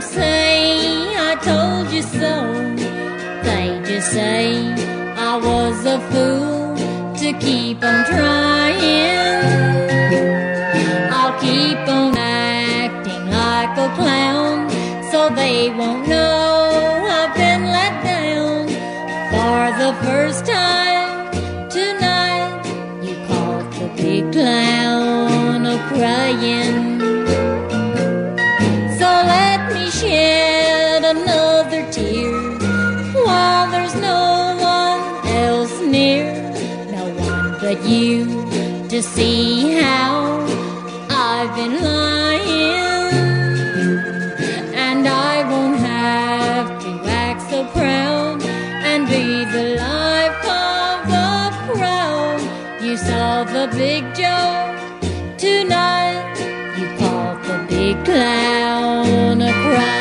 Say I told you so. They just say I was a fool to keep on trying. I'll keep on acting like a clown so they won't know I've been let down. For the first time tonight, you caught the big clown a-crying. Shed another tear while there's no one else near, no one but you, to see how I've been lying. And I won't have to act so proud and be the life of the crowd. You saw the big joke tonight, you caught the big clown a-crying.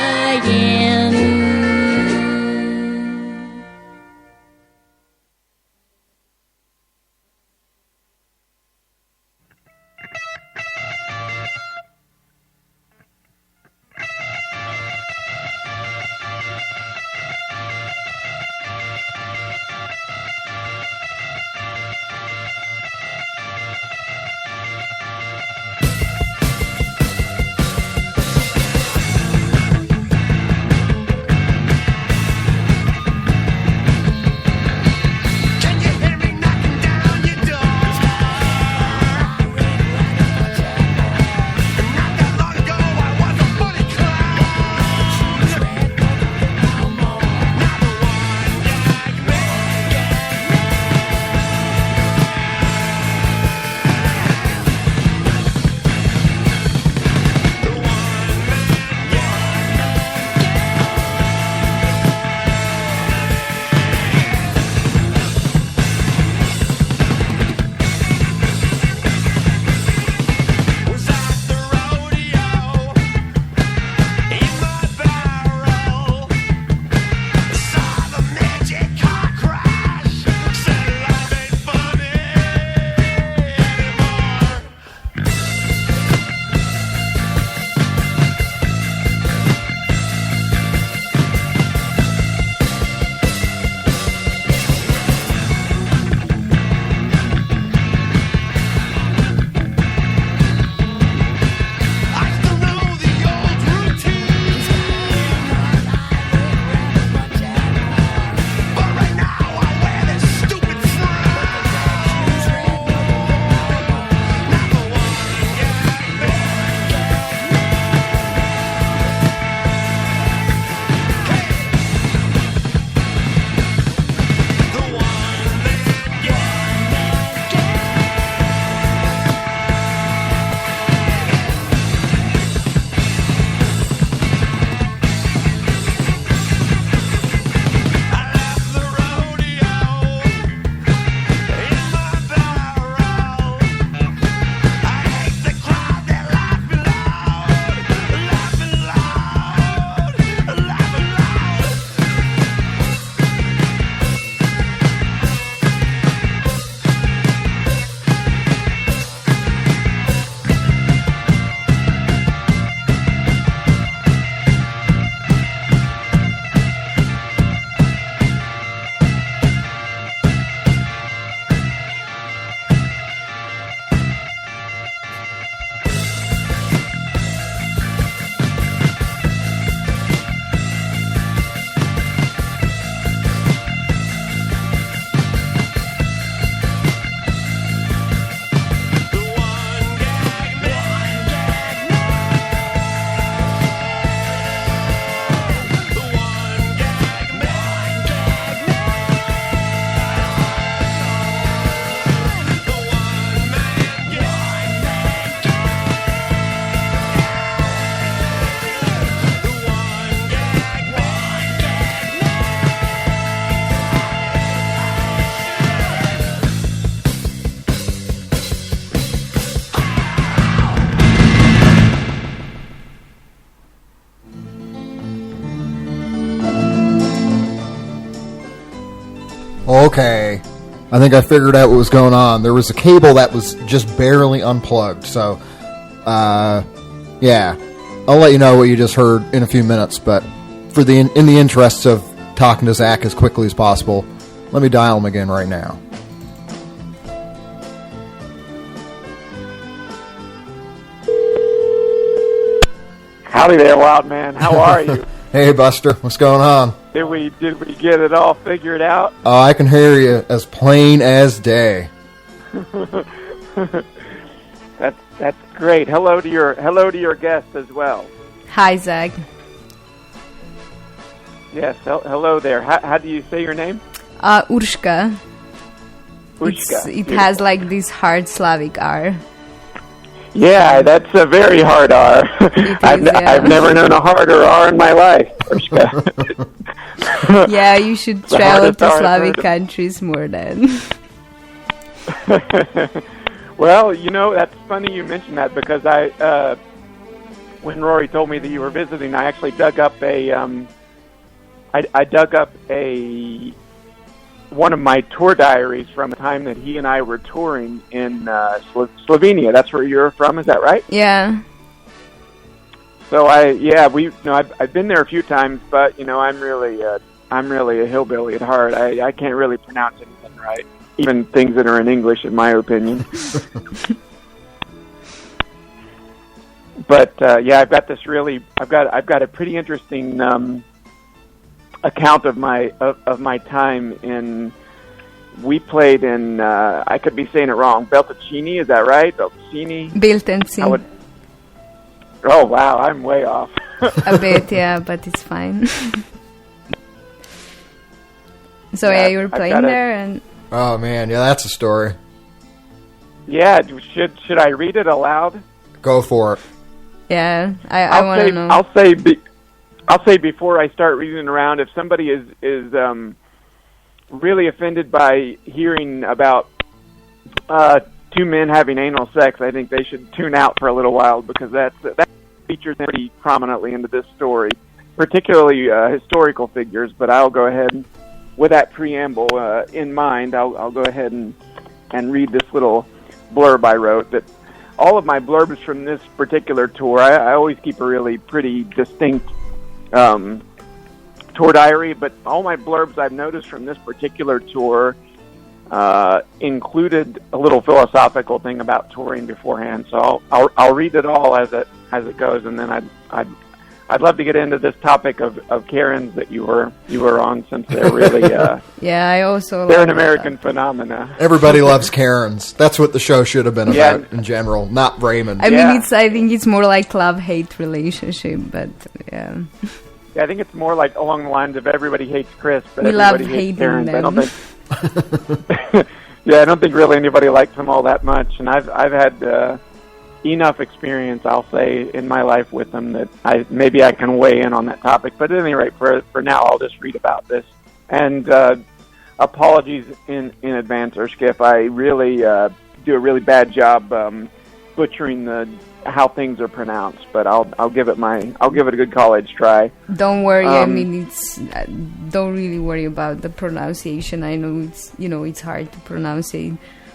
Okay. I think I figured out what was going on. There was a cable that was just barely unplugged. So, yeah. I'll let you know what you just heard in a few minutes, but in the interests of talking to Zach as quickly as possible, let me dial him again right now. Howdy there, wild man. How are you? Hey, Buster. What's going on? Did we get it all figured out? Oh, I can hear you as plain as day. That's great. Hello to your guest as well. Hi, Zach. Yes. Hello there. How do you say your name? Urshka. Urshka. It has like this hard Slavic R. Yeah, that's a very hard R. I've never known a harder R in my life. Yeah, you should travel to Slavic countries more then. Well, that's funny you mentioned that because when Rory told me that you were visiting, I actually dug up one of my tour diaries from the time that he and I were touring in Slovenia. That's where you're from, is that right? Yeah. So I've been there a few times, but I'm really a hillbilly at heart. I can't really pronounce anything right, even things that are in English, in my opinion. But I've got a pretty interesting account of my time in. We played in. I could be saying it wrong. Velveteens, is that right? Velveteens. Oh wow, I'm way off. A bit, yeah, but it's fine. So you were playing there, and oh man, yeah, that's a story. Yeah, should I read it aloud? Go for it. Yeah, I want to know. I'll say before I start reading around, if somebody is really offended by hearing about two men having anal sex, I think they should tune out for a little while because that features pretty prominently into this story, particularly historical figures. But I'll go ahead with that preamble in mind. I'll go ahead and read this little blurb I wrote. That all of my blurbs from this particular tour, I always keep a really pretty distinct tour diary, but all my blurbs I've noticed from this particular tour included a little philosophical thing about touring beforehand. So I'll read it all as it goes, and then I'd love to get into this topic of Karens that you were on, since they're really yeah, I also they're an American phenomena. Everybody loves Karens. That's what the show should have been about in general, not Raymond. I mean, I think it's more like love-hate relationship, but yeah. Yeah, I think it's more like along the lines of everybody hates Chris, but we everybody love hates hating Karens. them. I don't think. Yeah, I don't think really anybody likes them all that much, and I've had enough experience, I'll say, in my life with them that maybe I can weigh in on that topic. But at any rate, for now, I'll just read about this. And apologies in advance, or Skip. I really do a really bad job butchering how things are pronounced, but I'll give it a good college try. Don't worry. I mean, don't really worry about the pronunciation. I know it's hard to pronounce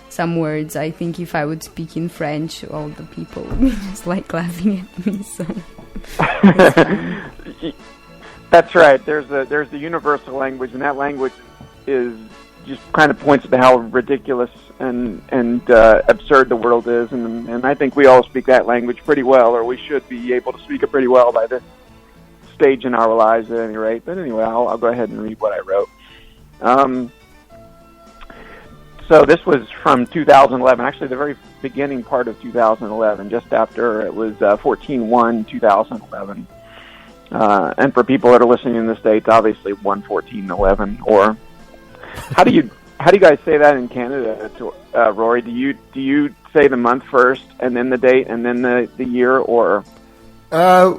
some words. I think if I would speak in French, all the people would be just like laughing at me. So that's right. There's the universal language, and that language is just kind of points to how ridiculous and absurd the world is, and I think we all speak that language pretty well, or we should be able to speak it pretty well by this stage in our lives at any rate. But anyway, I'll go ahead and read what I wrote. So this was from 2011, actually the very beginning part of 2011, just after it was 14/1/2011. And for people that are listening in the States, obviously 1/14/11. Or how do you guys say that in Canada, Rory? Do you say the month first and then the date and then the year, or?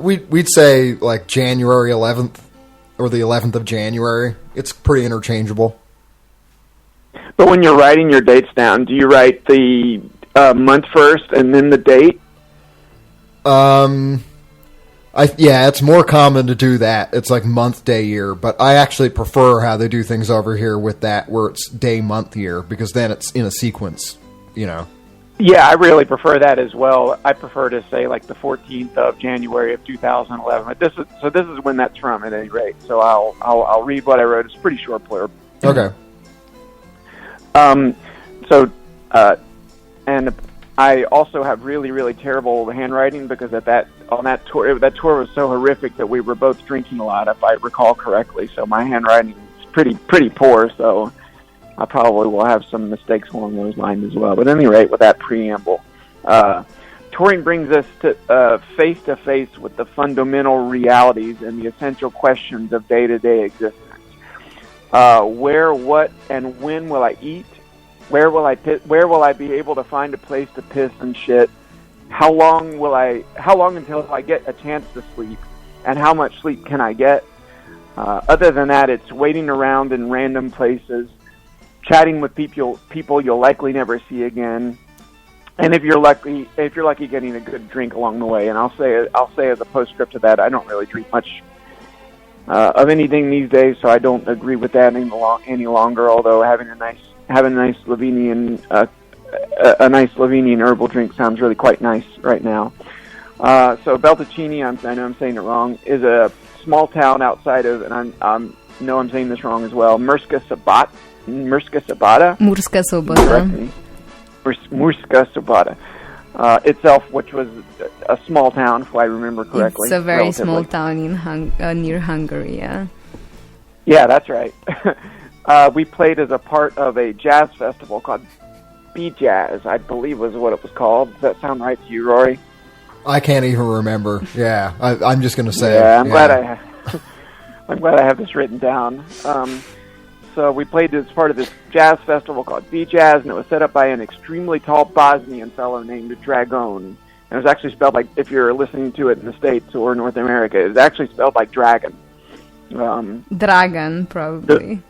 We'd say like January 11th or the 11th of January. It's pretty interchangeable. But when you're writing your dates down, do you write the month first and then the date? Yeah, it's more common to do that. It's like month, day, year. But I actually prefer how they do things over here with that, where it's day, month, year, because then it's in a sequence, you know. Yeah, I really prefer that as well. I prefer to say like the 14th of January of 2011. But this is when that's from at any rate. So I'll read what I wrote. It's a pretty short blurb. Okay. And I also have really, really terrible handwriting because on that tour was so horrific that we were both drinking a lot, if I recall correctly. So my handwriting is pretty poor. So I probably will have some mistakes along those lines as well. But at any rate, with that preamble, touring brings us to face with the fundamental realities and the essential questions of day-to-day existence. Where, what, and when will I eat? Where will I be able to find a place to piss and shit? How long until I get a chance to sleep? And how much sleep can I get? Other than that, it's waiting around in random places, chatting with people you'll likely never see again. And if you're lucky, getting a good drink along the way. And I'll say as a postscript to that, I don't really drink much of anything these days, so I don't agree with that any longer. Although having a nice Slovenian herbal drink sounds really quite nice right now. So Velveteens, I know I'm saying it wrong, is a small town outside of, and I'm saying this wrong as well, Murska Sobota. Murska Sobota. Itself, which was a small town, if I remember correctly. It's a very small town near Hungary, yeah. Yeah, that's right. We played as a part of a jazz festival called B-Jazz, I believe was what it was called. Does that sound right to you, Rory? I can't even remember. Yeah, I'm just going to say. Yeah, I'm glad I have this written down. So we played as part of this jazz festival called B-Jazz, and it was set up by an extremely tall Bosnian fellow named Dragon. And it was actually spelled like, if you're listening to it in the States or North America, it's actually spelled like dragon. Dragon, probably.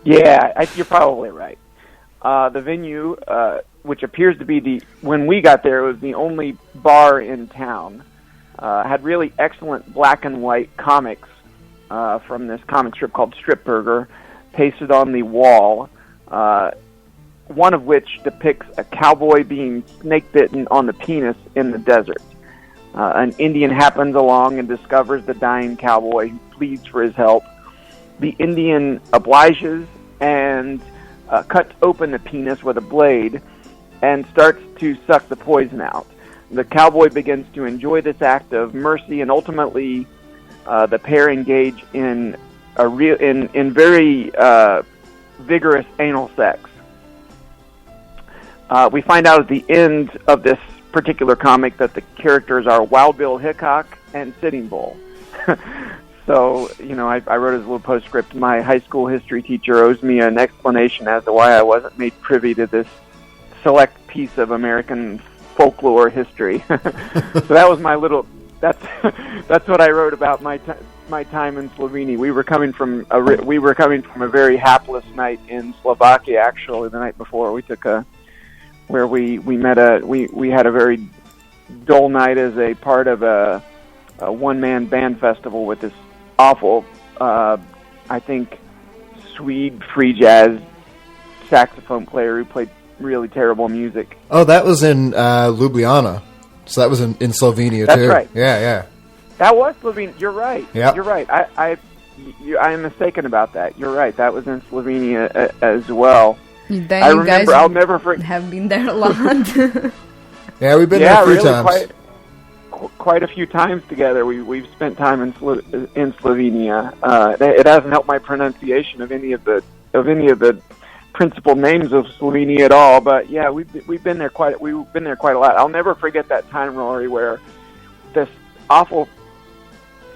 Yeah, you're probably right. The venue, which appears to be when we got there, it was the only bar in town, had really excellent black and white comics from this comic strip called Strip Burger, pasted on the wall, one of which depicts a cowboy being snake-bitten on the penis in the desert. An Indian happens along and discovers the dying cowboy, who pleads for his help. The Indian obliges and cuts open the penis with a blade and starts to suck the poison out. The cowboy begins to enjoy this act of mercy, and ultimately the pair engage in very vigorous anal sex. We find out at the end of this particular comic that the characters are Wild Bill Hickok and Sitting Bull. So, I wrote as a little postscript. My high school history teacher owes me an explanation as to why I wasn't made privy to this select piece of American folklore history. So that was my little. That's what I wrote about my time in Slovenia. We were coming from a very hapless night in Slovakia. Actually, the night before we had a very dull night as a part of a one-man band festival with this awful, I think, Swede free jazz saxophone player who played really terrible music. Oh, that was in Ljubljana. So that was in Slovenia, That's too. Right. Yeah. That was Slovenia. You're right. Yep. You're right. I am mistaken about that. You're right. That was in Slovenia as well. Then I you remember. guys I'll never forget. have been there a lot. Yeah, we've been there a few times. Quite a few times together. We've spent time in Slovenia. It hasn't helped my pronunciation of any of the principal names of Slovenia at all. But yeah, we've been there quite a lot. I'll never forget that time, Rory, where this awful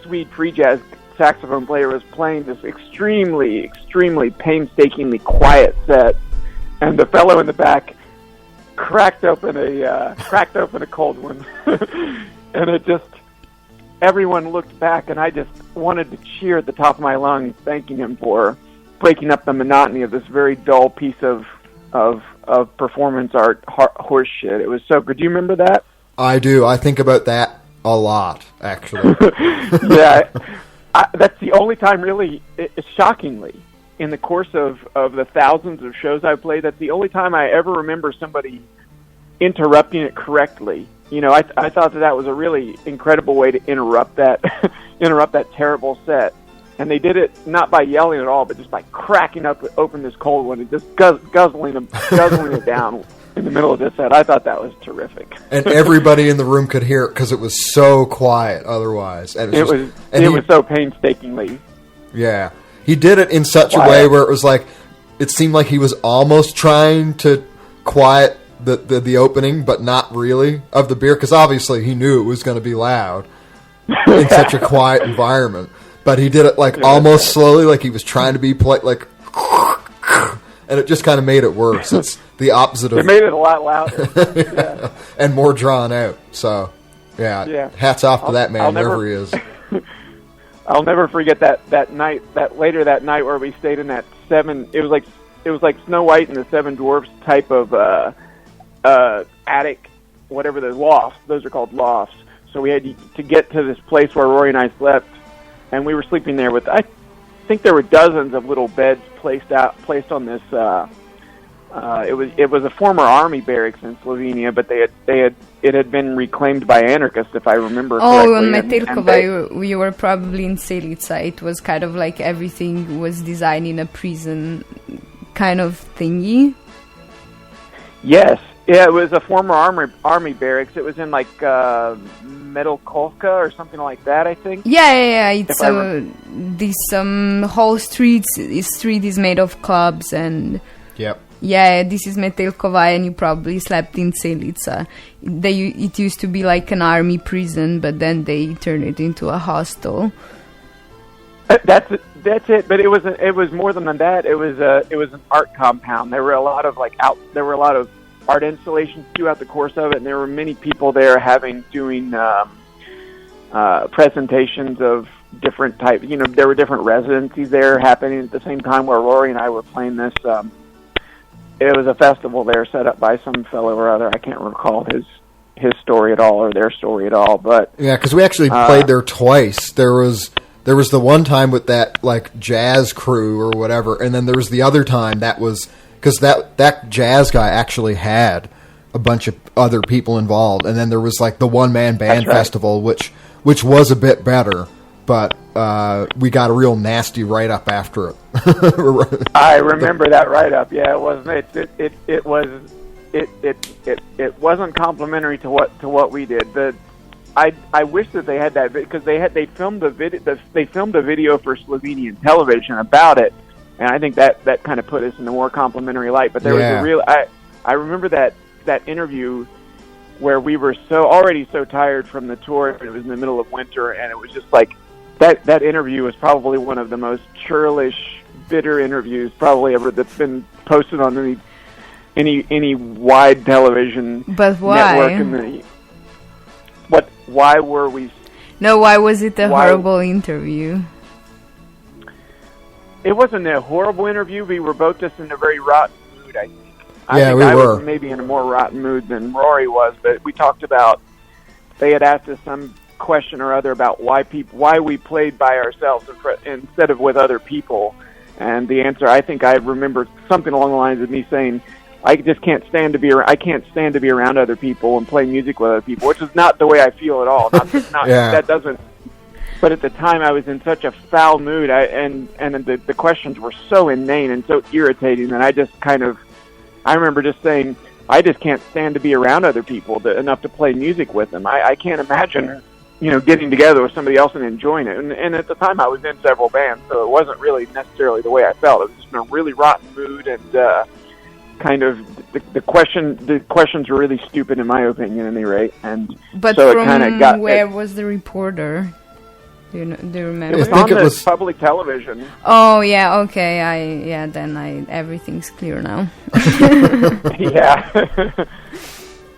Swede free jazz saxophone player was playing this extremely, extremely painstakingly quiet set, and the fellow in the back cracked open a cold one. And it just, everyone looked back, and I just wanted to cheer at the top of my lungs, thanking him for breaking up the monotony of this very dull piece of performance art horse shit. It was so good. Do you remember that? I do. I think about that A lot, actually. Yeah, that's the only time, really, shockingly, in the course of the thousands of shows I've played, that's the only time I ever remember somebody interrupting it correctly. You know, I thought that was a really incredible way to interrupt that terrible set. And they did it not by yelling at all, but just by cracking open this cold one and just guzzling it down in the middle of this set. I thought that was terrific. And everybody in the room could hear it because it was so quiet otherwise. And it was so painstakingly. Yeah. He did it in such a way where it was like, it seemed like he was almost trying to quiet the opening, but not really, of the beer, because obviously he knew it was going to be loud in such a quiet environment. But he did it like almost slowly, like he was trying to be like, and it just kind of made it worse. It's the opposite of... It made it a lot louder. Yeah. And more drawn out. So, yeah. Hats off to that man, wherever he is. I'll never forget that night, later that night where we stayed in that it was like Snow White and the Seven Dwarfs type of attic, whatever the lofts. Those are called lofts. So we had to get to this place where Rory and I slept, and we were sleeping there with, I think there were dozens of little beds placed on this. It was a former army barracks in Slovenia, but it had been reclaimed by anarchists, if I remember correctly. Oh, on Metelkova, you were probably in Celica. It was kind of like everything was designed in a prison kind of thingy. Yes. Yeah, it was a former army barracks. It was in like Metelkovka or something like that, I think. Yeah. It's this whole street is made of clubs and. Yep. Yeah, this is Metelkova, and you probably slept in Celica. It used to be like an army prison, but then they turned it into a hostel. That's it. But it was more than that. It was an art compound. There were a lot of art installations throughout the course of it, and there were many people there doing presentations of different types. You know, there were different residencies there happening at the same time where Rory and I were playing this. It was a festival there set up by some fellow or other. I can't recall his story at all or their story at all. But yeah, because we actually played there twice. There was the one time with that like jazz crew or whatever, and then there was the other time that was because that jazz guy actually had a bunch of other people involved, and then there was like the one-man band festival, which was a bit better, but we got a real nasty write-up after it. I remember that write-up. Yeah, it wasn't complimentary to what we did. I wish that they had that because they filmed a video for Slovenian television about it, and I think that kind of put us in a more complimentary light. But there was a real I remember that interview where we were already so tired from the tour. It was in the middle of winter, and it was just like that interview was probably one of the most churlish, bitter interviews probably ever that's been posted on any wide television network. Why were we? No, why was it a horrible interview? It wasn't a horrible interview. We were both just in a very rotten mood, I think. I was maybe in a more rotten mood than Rory was, but we talked about, they had asked us some question or other about why we played by ourselves instead of with other people. And the answer, I think I remember something along the lines of me saying, I just can't stand to be around other people and play music with other people, which is not the way I feel at all. That doesn't. But at the time, I was in such a foul mood, and the questions were so inane and so irritating that I remember just saying, I just can't stand to be around other people enough to play music with them. I can't imagine, getting together with somebody else and enjoying it. And at the time, I was in several bands, so it wasn't really necessarily the way I felt. It was just in a really rotten mood, and kind of the questions were really stupid in my opinion, at any rate. But so from it kind of got. Where was the reporter? Do you remember? It was on the public television. Oh yeah, okay. Then everything's clear now. Yeah.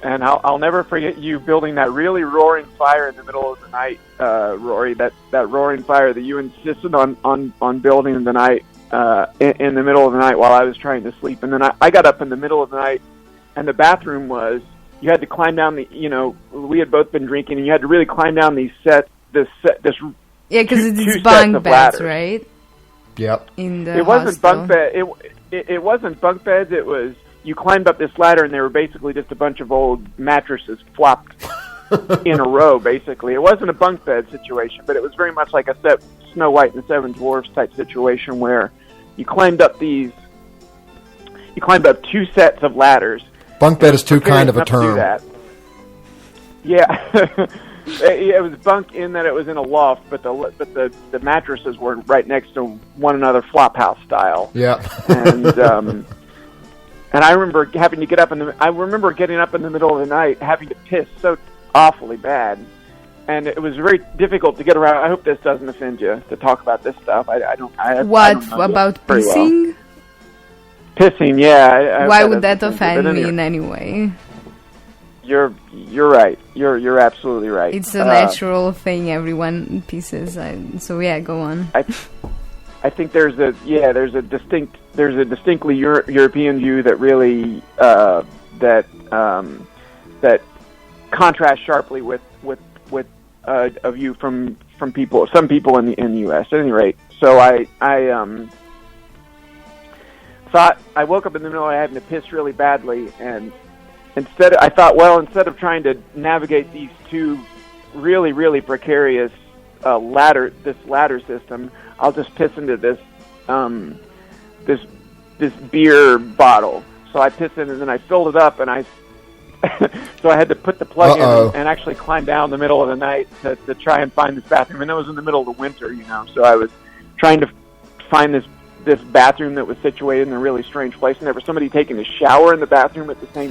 And I'll never forget you building that really roaring fire in the middle of the night, Rory. That roaring fire that you insisted on building in the night, in the middle of the night while I was trying to sleep. And then I got up in the middle of the night, and the bathroom was you had to climb down we had both been drinking, and you had to really climb down this yeah, because it's two bunk sets of beds, ladders. right? Yep. In the It wasn't hostel. bunk bed. It wasn't bunk beds. It was you climbed up this ladder, and they were basically just a bunch of old mattresses flopped in a row. Basically, it wasn't a bunk bed situation, but it was very much like a Snow White and the Seven Dwarfs type situation where you climbed up two sets of ladders. Bunk bed is too kind of a Enough to do term. that. Yeah. It was bunk in that it was in a loft, but the mattresses were right next to one another, flop house style. Yeah. And I remember having to get up I remember getting up in the middle of the night, having to piss so awfully bad, and it was very difficult to get around. I hope this doesn't offend you to talk about this stuff. I don't know about very well. pissing? Pissing, yeah. Why would that offend me in any way? You're right. You're absolutely right. It's a natural thing. Everyone pisses. So yeah, go on. I think there's a distinctly European view that really that contrasts sharply with a view from some people in the U.S. At any rate, so I thought I woke up in the middle of having to piss really badly, and instead of trying to navigate these two really, really precarious ladder system, I'll just piss into this beer bottle. So I pissed in, and then I filled it up, and so I had to put the plug in and actually climb down the middle of the night to try and find this bathroom. And it was in the middle of the winter, so I was trying to find this bathroom that was situated in a really strange place, and there was somebody taking a shower in the bathroom at the same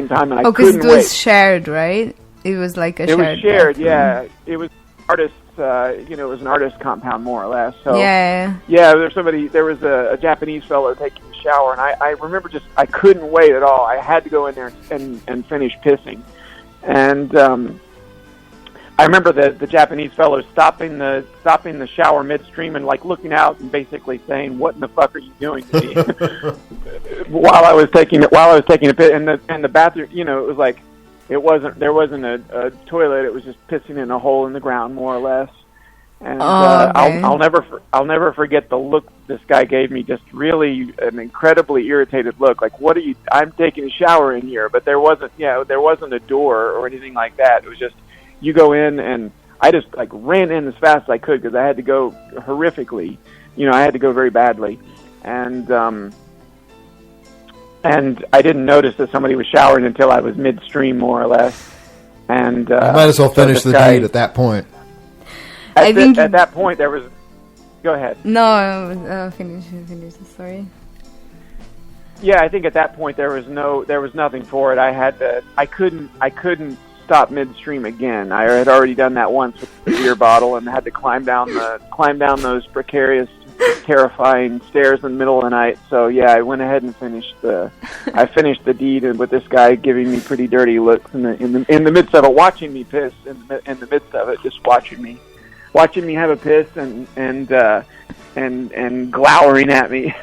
time, and I couldn't wait. Because it was shared, right? It was like a shared. It was shared, bathroom. yeah. It was artists. It was an artist compound, more or less. So yeah. There was a Japanese fellow taking a shower, and I remember I couldn't wait at all. I had to go in there and finish pissing, and I remember the Japanese fellow stopping the shower midstream and looking out and basically saying, "What in the fuck are you doing to me?" while I was taking a piss, and the bathroom, it was like. There wasn't a toilet. It was just pissing in a hole in the ground, more or less. And okay. I'll never forget the look this guy gave me. Just really an incredibly irritated look. Like, what are you? I'm taking a shower in here, but there wasn't a door or anything like that. It was just you go in, and I just ran in as fast as I could because I had to go horrifically. I had to go very badly, and I didn't notice that somebody was showering until I was midstream, more or less. And you might as well finish the deed at that point. At that point, there was. Go ahead. No, finish. Sorry. Yeah, I think at that point there was nothing for it. I couldn't stop midstream again. I had already done that once with the beer bottle and had to climb down those precarious, terrifying stairs in the middle of the night. So yeah, I went ahead and finished the deed, and with this guy giving me pretty dirty looks in the midst of it, watching me piss in the midst of it, just watching me have a piss and glowering at me.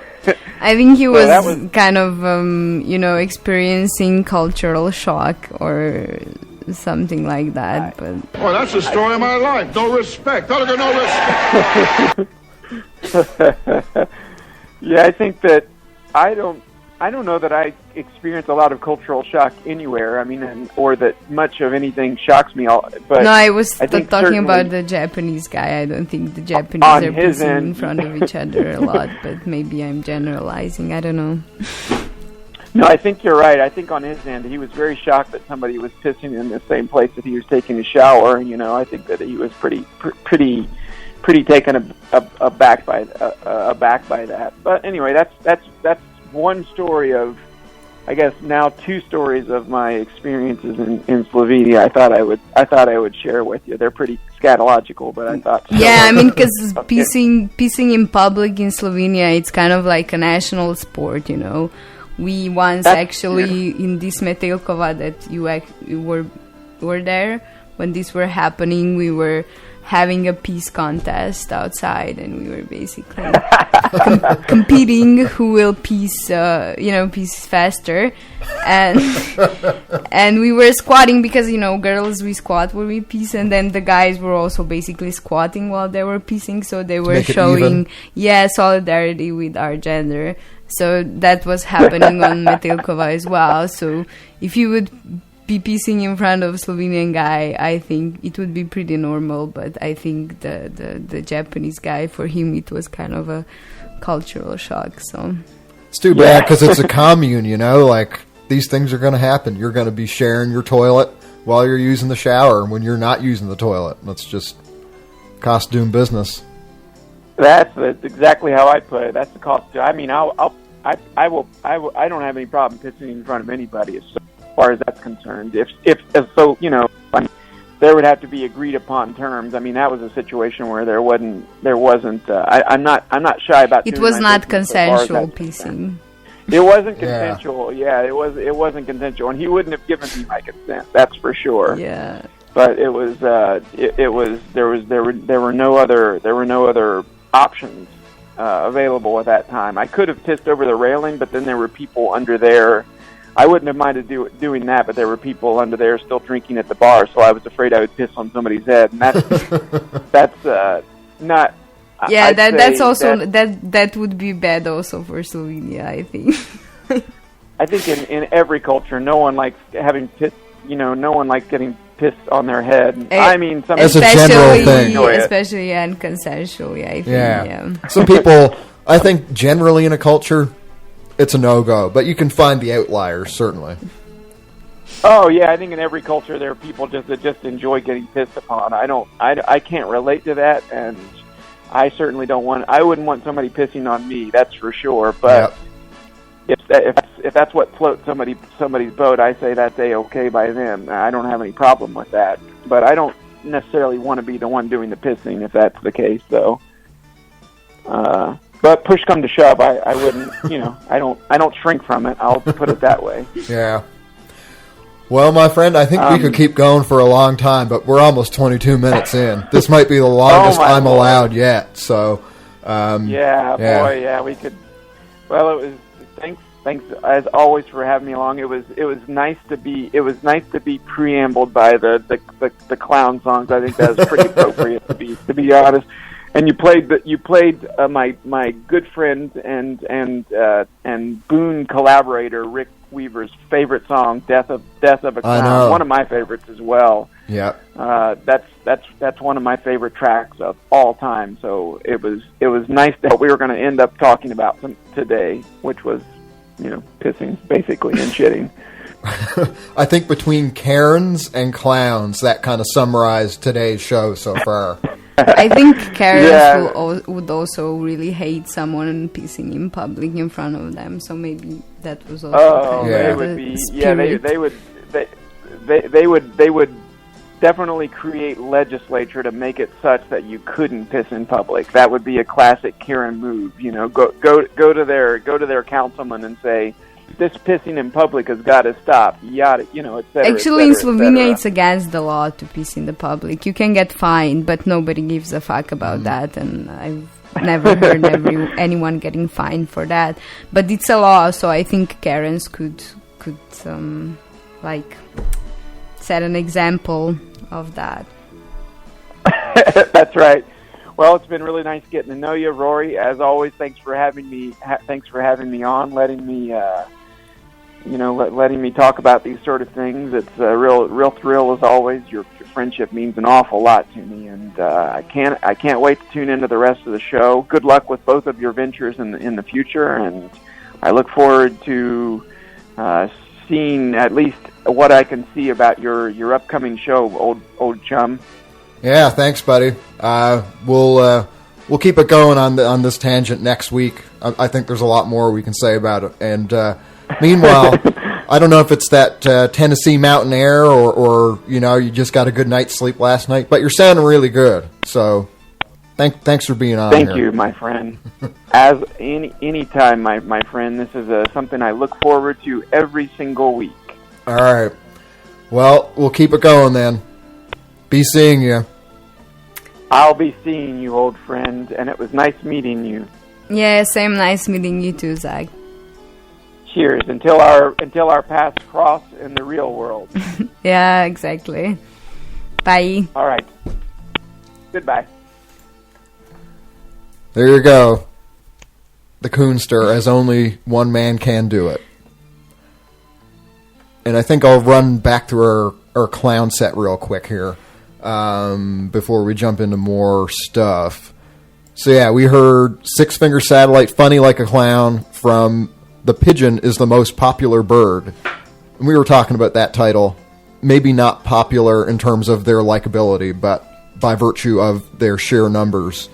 I think he was kind of experiencing cultural shock or something like that. But Boy, that's the story of my life. No respect. No respect. Yeah, I think that I don't know that I experience a lot of cultural shock anywhere. I mean, or that much of anything shocks me. But no, I was think talking about the Japanese guy. I don't think the Japanese are pissing in front of each other a lot, but maybe I'm generalizing. I don't know. No, I think you're right. I think on his end, he was very shocked that somebody was pissing in the same place that he was taking a shower. And, I think that he was pretty taken aback by that. But anyway, that's one story of, I guess now two stories of my experiences in Slovenia. I thought I would share with you. They're pretty scatological, but I thought. Yeah, I mean, because pissing in public in Slovenia, it's kind of like a national sport. We once in this Metelkova that you were there when these were happening, we were having a peace contest outside, and we were basically competing who will peace faster, and we were squatting because girls we squat when we peace, and then the guys were also basically squatting while they were peacing, so they were showing solidarity with our gender. So that was happening on Metelkova as well. So if you would be peacing in front of a Slovenian guy, I think it would be pretty normal, but I think the Japanese guy, for him it was kind of a cultural shock. So it's too bad because it's a commune, like these things are going to happen. You're going to be sharing your toilet while you're using the shower when you're not using the toilet. That's just costume business. That's exactly how I put it. That's the costume. I mean, I don't have any problem pissing in front of anybody as far as that's concerned. If there would have to be agreed upon terms. I mean, that was a situation where there wasn't. I'm not shy about. It was not consensual pissing. It wasn't consensual. Yeah, it wasn't consensual, and he wouldn't have given me my consent. That's for sure. Yeah. But it was. There were no other options available at that time. I could have pissed over the railing, but then there were people under there. I wouldn't have minded doing that, but there were people under there still drinking at the bar, so I was afraid I would piss on somebody's head, and that's not. Yeah, that's also that would be bad also for Slovenia, I think. I think in every culture, no one likes having piss. No one likes getting pissed on their head. I mean, that's a general thing, especially and consensually. I think. Some people, I think, generally in a culture, it's a no-go, but you can find the outliers certainly. Oh yeah, I think in every culture there are people that just enjoy getting pissed upon. I can't relate to that, and I certainly don't want. I wouldn't want somebody pissing on me. That's for sure. But if that's what floats somebody's boat, I say that's okay by them. I don't have any problem with that. But I don't necessarily want to be the one doing the pissing if that's the case, though. But push come to shove, I wouldn't. I don't shrink from it. I'll put it that way. Yeah. Well, my friend, I think we could keep going for a long time, but we're almost 22 minutes in. This might be the longest I'm allowed yet. So. We could. Well, it was. Thanks as always for having me along. It was nice to be preambled by the clown songs. I think that was pretty appropriate to be honest. And you played my good friend and boon collaborator Rick Weaver's favorite song, Death of a Clown. One of my favorites as well. Yeah. That's one of my favorite tracks of all time. So it was nice that we were going to end up talking about today, which was pissing basically and shitting. I think between Karens and clowns, that kind of summarized today's show so far. I think Karens would also really hate someone pissing in public in front of them. So maybe that was also they would definitely create legislature to make it such that you couldn't piss in public. That would be a classic Karen move. Go to their councilman and say, this pissing in public has got to stop. Yada, etc. Actually, in Slovenia, it's against the law to piss in the public. You can get fined, but nobody gives a fuck about that. And I've never heard anyone getting fined for that. But it's a law, so I think Karens could set an example of that. That's right. Well, it's been really nice getting to know you, Rory. As always, thanks for having me. Thanks for having me on, letting me talk about these sort of things. It's a real thrill as always. Your friendship means an awful lot to me, and I can't wait to tune into the rest of the show. Good luck with both of your ventures in the future, and I look forward to seeing at least what I can see about your upcoming show, old chum. Yeah, thanks, buddy. We'll keep it going on this tangent next week. I think there's a lot more we can say about it. And meanwhile, I don't know if it's that Tennessee mountain air or you just got a good night's sleep last night, but you're sounding really good. So thanks for being on. Thank you, my friend. As any time, my friend. This is something I look forward to every single week. All right. Well, we'll keep it going then. Be seeing you. I'll be seeing you, old friend, and it was nice meeting you. Yeah, same. Nice meeting you too, Zach. Cheers until our paths cross in the real world. Yeah, exactly. Bye. All right. Goodbye. There you go. The Coonster, as only one man can do it. And I think I'll run back through our clown set real quick here before we jump into more stuff. So yeah, we heard Six Finger Satellite, Funny Like a Clown, from The Pigeon is the Most Popular Bird. And we were talking about that title. Maybe not popular in terms of their likability, but by virtue of their sheer numbers.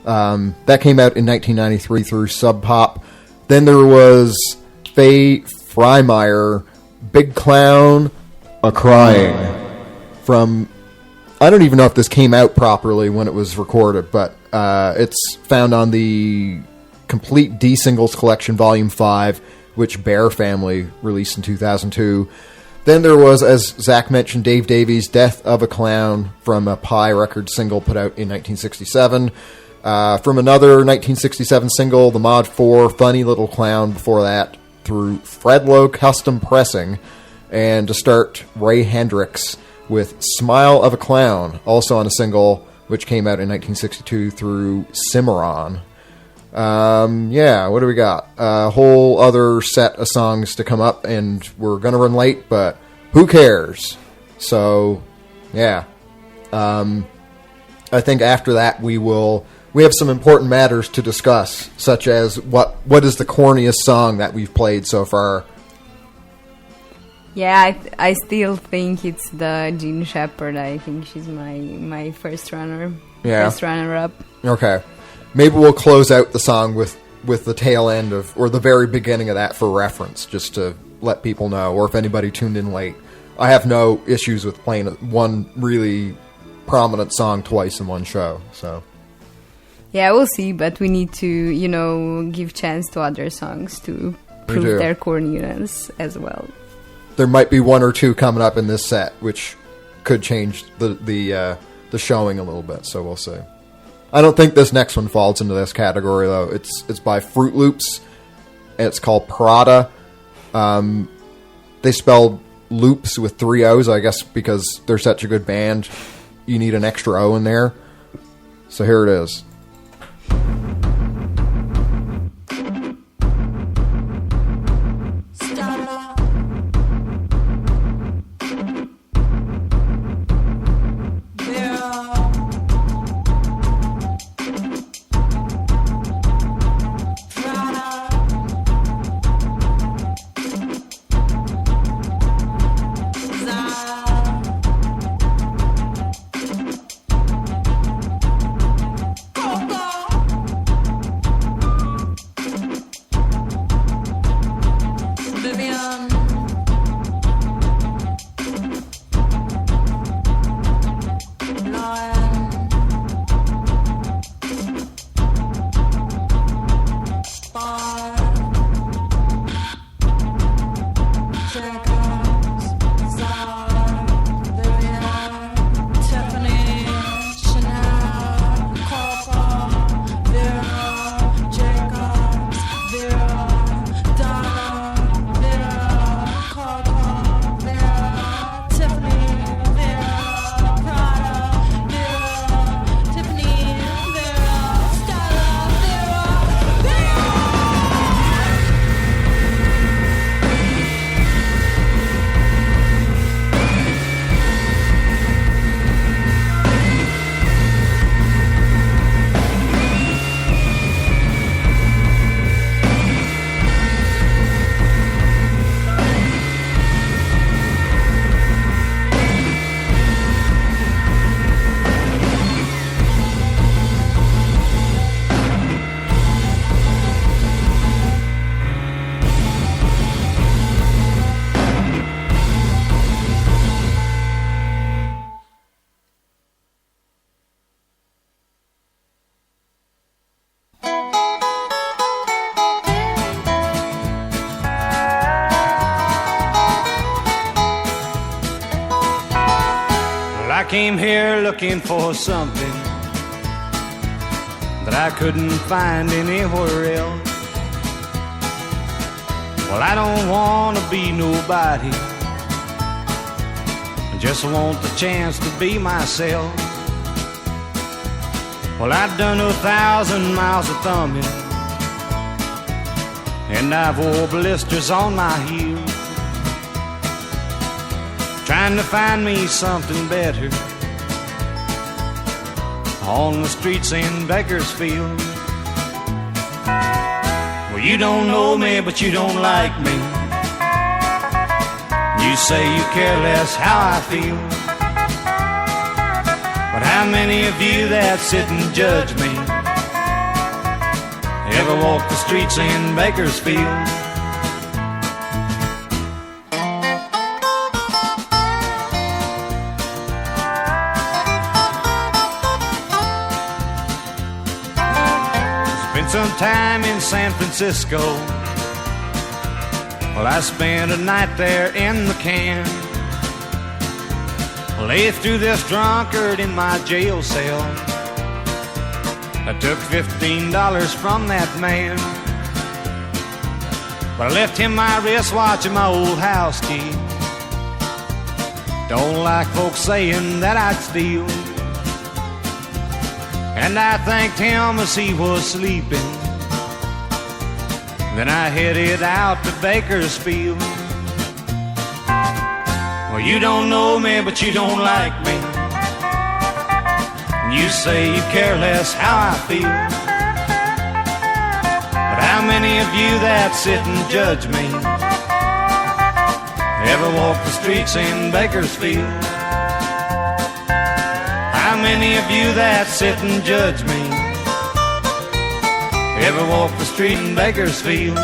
That came out in 1993 through Sub Pop. Then there was Faye Freimeyer, Big Clown, A Crying, from... I don't even know if this came out properly when it was recorded, but it's found on the Complete D Singles Collection Volume 5, which Bear Family released in 2002. Then there was, as Zach mentioned, Dave Davies' Death of a Clown from a Pie record single put out in 1967. From another 1967 single, The Mod 4, Funny Little Clown, before that, through Fredlo Custom Pressing. And to start, Ray Hendricks with Smile of a Clown, also on a single, which came out in 1962 through Cimarron. Yeah, what do we got? A whole other set of songs to come up, and we're going to run late, but who cares? So, yeah. I think after that we have some important matters to discuss, such as what is the corniest song that we've played so far. Yeah, I still think it's the Jean Shepard. I think she's my first runner. Yeah. First runner-up. Okay. Maybe we'll close out the song with the tail end of, or the very beginning of that for reference, just to let people know, or if anybody tuned in late. I have no issues with playing one really prominent song twice in one show, so... Yeah, we'll see, but we need to, give chance to other songs to prove their corniness as well. There might be one or two coming up in this set, which could change the showing a little bit, so we'll see. I don't think this next one falls into this category, though. It's by Fruit Loops, and it's called Prada. They spelled loops with 3 O's, I guess, because they're such a good band. You need an extra O in there. So here it is. I came here looking for something that I couldn't find anywhere else. Well, I don't want to be nobody, I just want the chance to be myself. Well, I've done 1,000 miles of thumbing, and I've wore blisters on my heels, trying to find me something better on the streets in Bakersfield. Well, you don't know me, but you don't like me. You say you care less how I feel. But how many of you that sit and judge me ever walk the streets in Bakersfield? Some time in San Francisco. Well, I spent a night there in the can. Lay through this drunkard in my jail cell. I took $15 from that man, but I left him my wristwatch and my old house key. Don't like folks saying that I'd steal, and I thanked him as he was sleeping. Then I headed out to Bakersfield. Well, you don't know me, but you don't like me. You say you care less how I feel. But how many of you that sit and judge me ever walk the streets in Bakersfield? How many of you that sit and judge me ever walk the street in Bakersfield?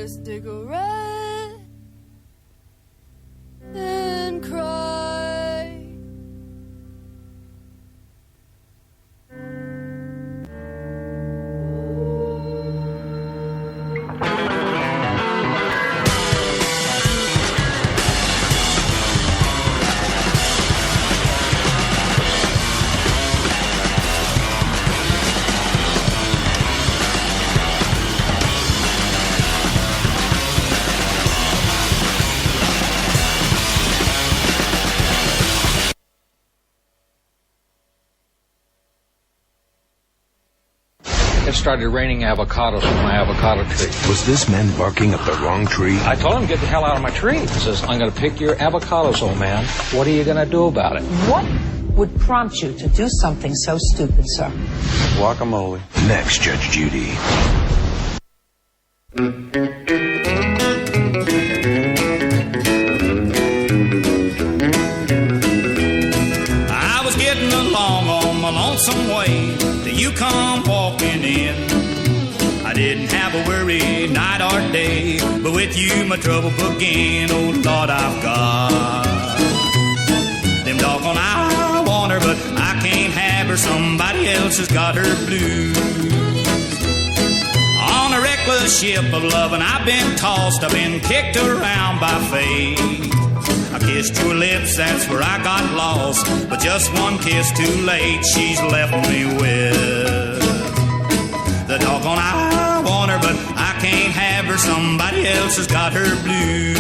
a cigarette and cry. It started raining avocados from my avocado tree. Was this man barking up the wrong tree? I told him to get the hell out of my tree. He says, I'm going to pick your avocados, old man. What are you going to do about it? What would prompt you to do something so stupid, sir? Guacamole. Next, Judge Judy. I was getting along on my lonesome way till you come walking in. I didn't have a worry night or day, but with you my trouble began. Oh Lord, I've got them doggone I want her, but I can't have her. Somebody else has got her blues. On a reckless ship of love, and I've been tossed, I've been kicked around by fate. I kissed your lips, that's where I got lost, but just one kiss too late, she's left me with the doggone I want her, but I can't have her. Somebody else has got her blues.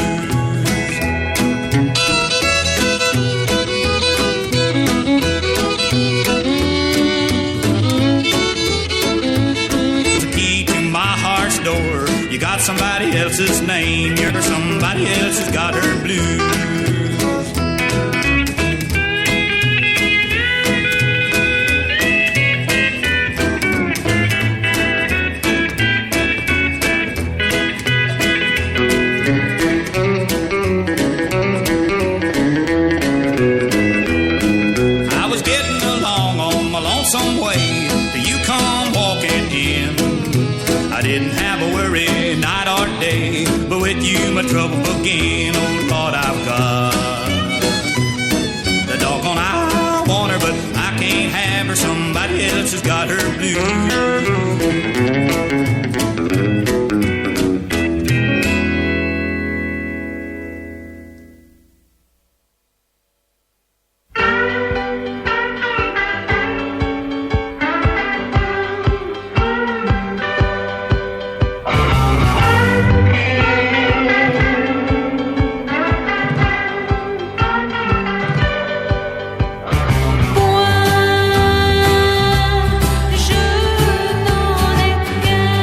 The key to my heart's door, you got somebody else's name, you're somebody else has got her blues. Some way till you come walking in. I didn't have a worry night or day, but with you my trouble began. Oh Lord, I've got the doggone I want her, but I can't have her. Somebody else has got her blues. Je n'en ai qu'un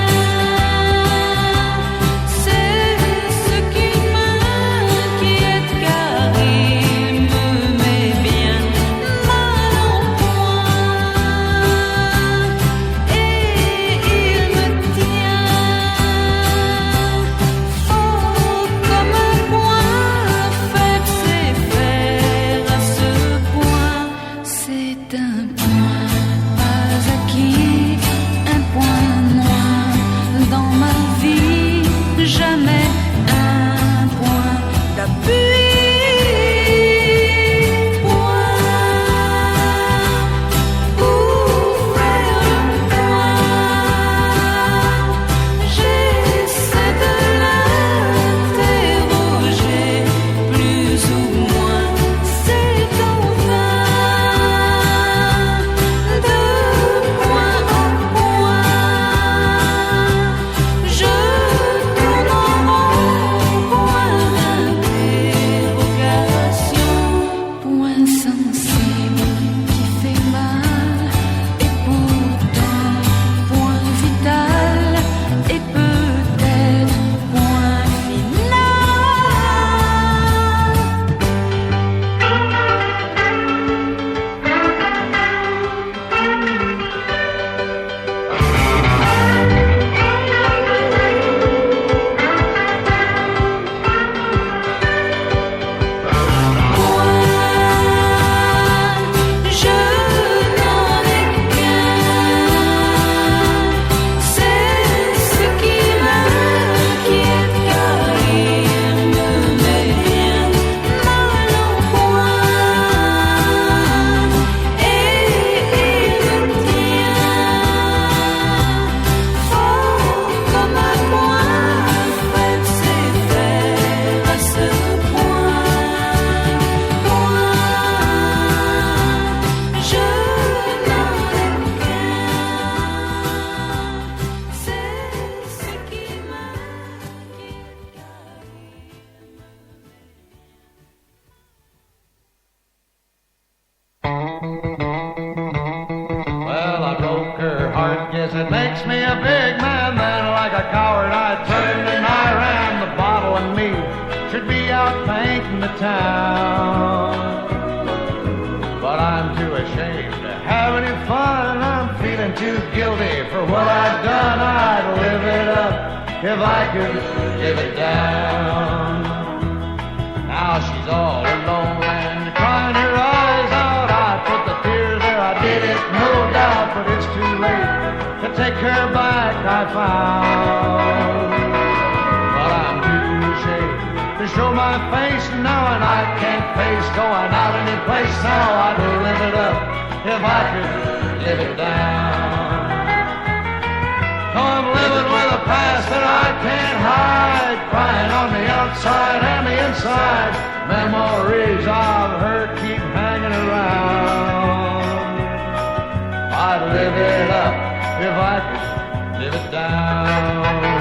makes me a big man. Then like a coward I turned and I ran. The bottle and me should be out painting the town, but I'm too ashamed to have any fun. I'm feeling too guilty for what I've done. I'd live it up if I could live it down. Now she's all alone and crying her eyes out. I put the tears there, I did it, no doubt, but it's too late to take her back, I found. But I'm too ashamed to show my face now, and I can't face going out any place now. I'd live it up if I could live it down. Oh, I'm living with a past that I can't hide, crying on the outside and the inside. Memories of her keep hanging around. I'd live it up if I could live it down.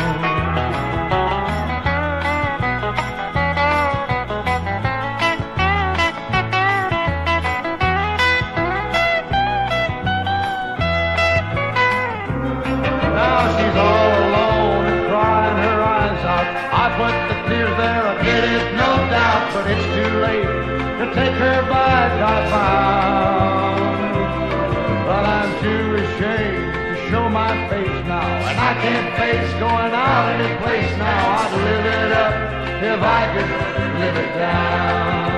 She's all alone and crying her eyes out. I put the tears there, I did it, no doubt, but it's too late to take her back, I found. But I'm too ashamed to show my face now, and I can't face going out any place now. I'd live it up if I could live it down.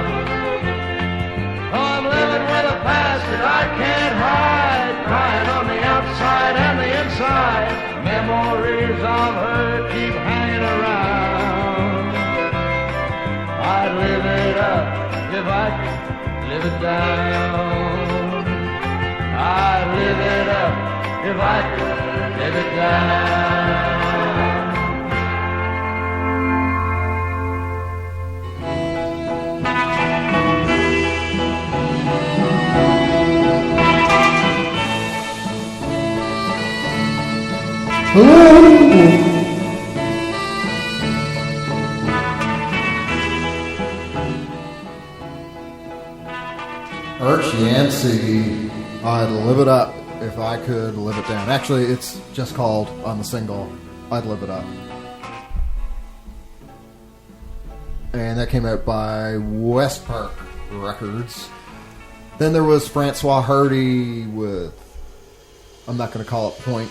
Oh, I'm living with a past that I can't hide, crying on the outside and the inside. Memories of her keep hanging around. I'd live it up if I could live it down. I'd live it up if I could live it down. Urge Yancey, I'd live it up if I could live it down. Actually, it's just called, on the single, I'd Live It Up. And that came out by West Park Records. Then there was Francois Hardy with, I'm not going to call it point,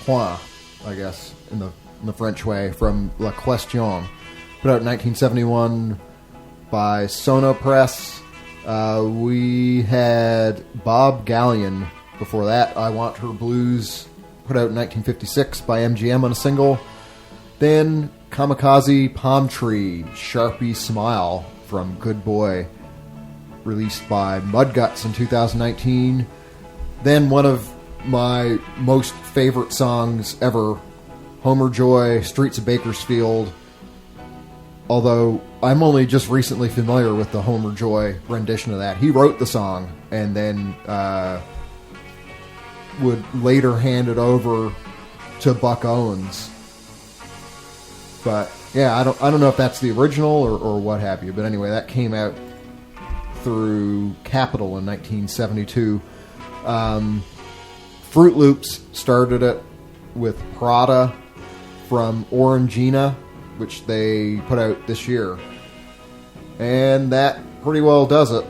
I guess, in the French way, from La Question. Put out in 1971 by Sono Press. We had Bob Gallion before that. I Want Her Blues, put out in 1956 by MGM on a single. Then Kamikaze Palm Tree, Sharpie Smile from Good Boy, released by Mudguts in 2019. Then one of my most favorite songs ever, Homer Joy, Streets of Bakersfield. Although I'm only just recently familiar with the Homer Joy rendition of that. He wrote the song and then would later hand it over to Buck Owens. But yeah, I don't know if that's the original or what have you. But anyway, that came out through Capitol in 1972. Fruit Loops started it with Prada from Orangina, which they put out this year. And that pretty well does it.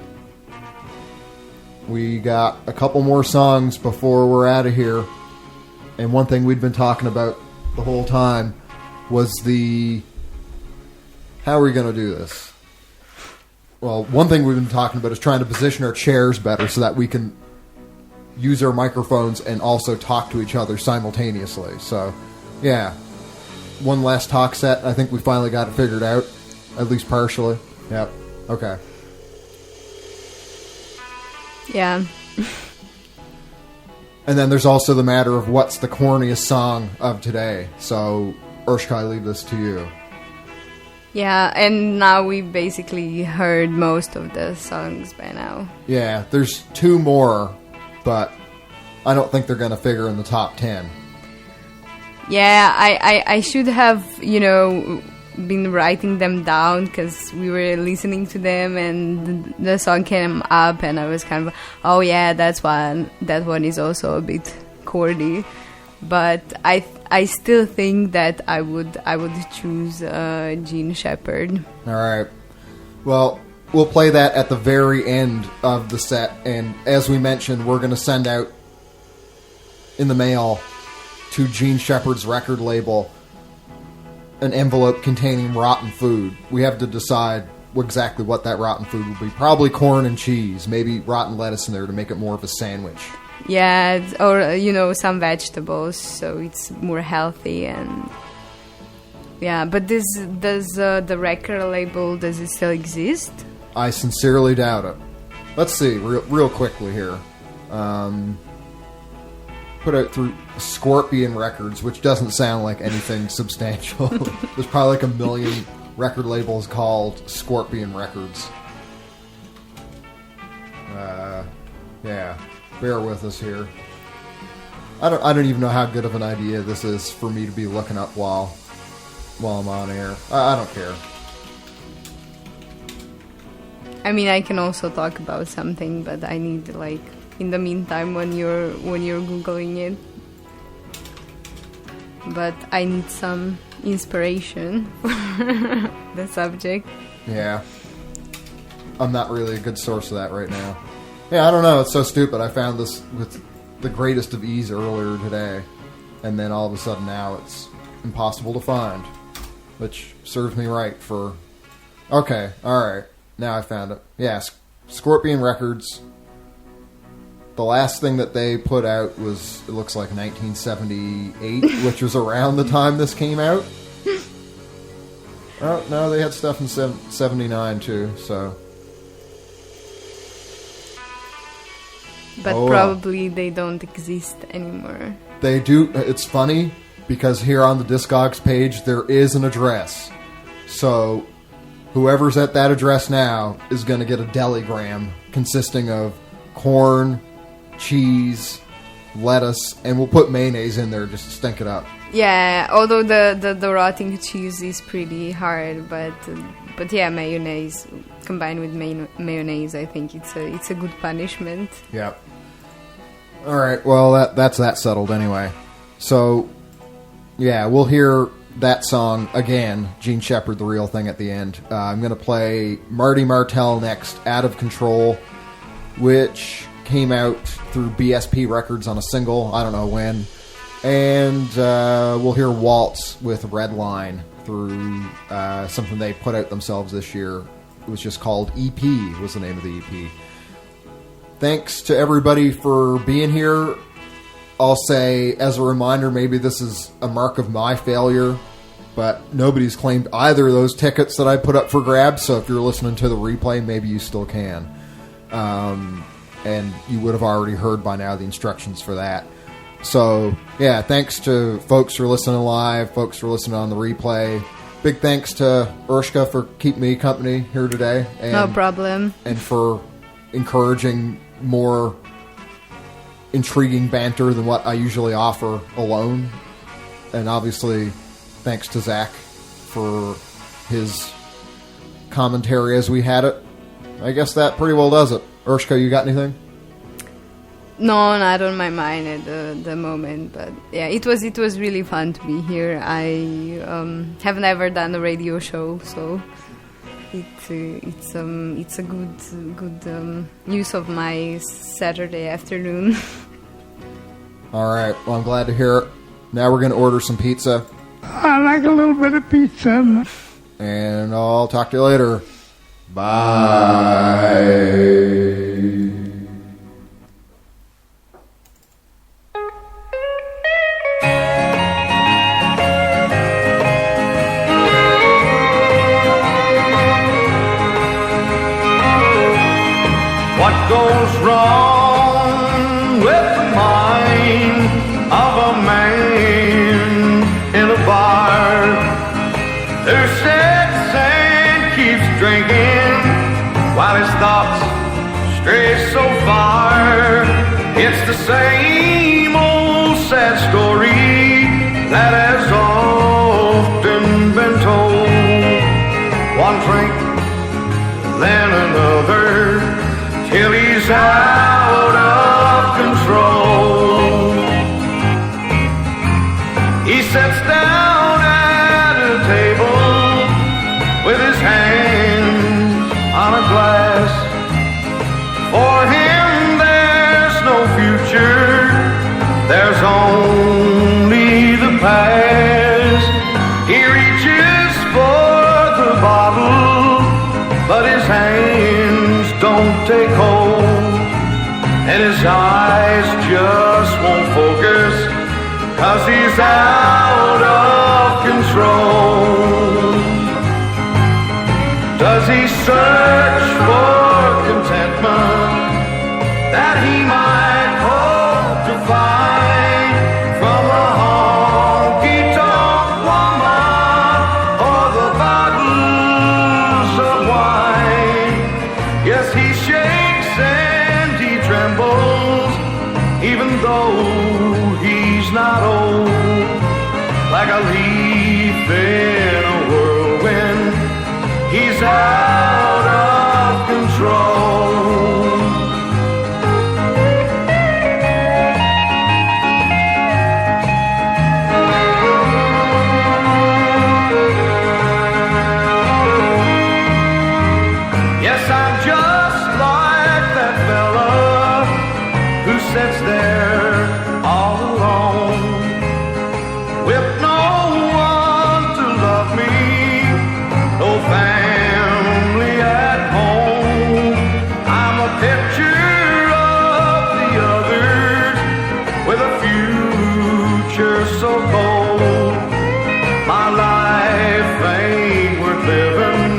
We got a couple more songs before we're out of here. And one thing we'd been talking about the whole time was how are we going to do this? Well, one thing we've been talking about is trying to position our chairs better so that we can use our microphones and also talk to each other simultaneously. So, yeah. One last talk set. I think we finally got it figured out. At least partially. Yep. Okay. Yeah. And then there's also the matter of what's the corniest song of today. So, Urshka, I leave this to you. Yeah, and now we basically heard most of the songs by now. Yeah, there's two more, but I don't think they're going to figure in the top 10. Yeah, I should have, been writing them down because we were listening to them and the song came up and I was kind of, oh yeah, that one is also a bit corny. but I still think that I would choose Gene Shepard. All right. Well, we'll play that at the very end of the set, and as we mentioned, we're going to send out in the mail to Gene Shepard's record label an envelope containing rotten food. We have to decide exactly what that rotten food will be. Probably corn and cheese, maybe rotten lettuce in there to make it more of a sandwich. Yeah, or some vegetables, so it's more healthy. And yeah, but does the record label, does it still exist? I sincerely doubt it. Let's see, real quickly here. Put out through Scorpion Records, which doesn't sound like anything substantial. There's probably like 1 million record labels called Scorpion Records. Yeah, bear with us here. I don't even know how good of an idea this is for me to be looking up while I'm on air. I don't care. I mean, I can also talk about something, but I need in the meantime when you're Googling it. But I need some inspiration for the subject. Yeah. I'm not really a good source of that right now. Yeah, I don't know. It's so stupid. I found this with the greatest of ease earlier today, and then all of a sudden now it's impossible to find, which serves me right for... Okay, alright. Now I found it. Yeah, Scorpion Records. The last thing that they put out was, it looks like 1978, which was around the time this came out. Oh, no, they had stuff in 79 too, so... But probably they don't exist anymore. They do. It's funny, because here on the Discogs page, there is an address. So, whoever's at that address now is going to get a deligram consisting of corn, cheese, lettuce, and we'll put mayonnaise in there just to stink it up. Yeah, although the rotting cheese is pretty hard, but yeah, mayonnaise combined with mayonnaise, I think it's a good punishment. Yep. All right, well that's that settled anyway. So yeah, we'll hear that song again, Gene Shepard, The Real Thing, at the end. I'm going to play Marty Martell next, Out of Control, which came out through BSP Records on a single, I don't know when. And we'll hear Waltz with Red Line through something they put out themselves this year. It was just called EP, was the name of the EP. Thanks to everybody for being here. I'll say, as a reminder, maybe this is a mark of my failure, but nobody's claimed either of those tickets that I put up for grabs, so if you're listening to the replay, maybe you still can. And you would have already heard by now the instructions for that. So, yeah, thanks to folks who are listening live, folks who are listening on the replay. Big thanks to Urshka for keeping me company here today. And, no problem. And for encouraging more intriguing banter than what I usually offer alone. And obviously, thanks to Zach for his commentary as we had it. I guess that pretty well does it. Urshka, you got anything? No, not on my mind at the moment, but yeah, it was really fun to be here. I have never done a radio show, so it's a good use of my Saturday afternoon. All right, well, I'm glad to hear it. Now we're going to order some pizza. I like a little bit of pizza. And I'll talk to you later. Bye. What goes wrong with the mind of a man in a bar who sits and keeps drinking while his thoughts stray so far? It's the same old sad story that has often been told. One drink, then another, till he's out of control. reaches for the bottle, but his hands don't take hold, and his eyes just won't focus, 'cause he's out of control. Does he search for contentment that he might hope to find from a honky-tonk woman or the bottles of wine? Yes, he shakes and he trembles, even though he's not old, like a leaf in a whirlwind. He's out of control. Yes, I'm just like that fella who sits there all alone, with no one to love me, no family at home. I'm a picture of the others, with a future so cold. My life ain't worth living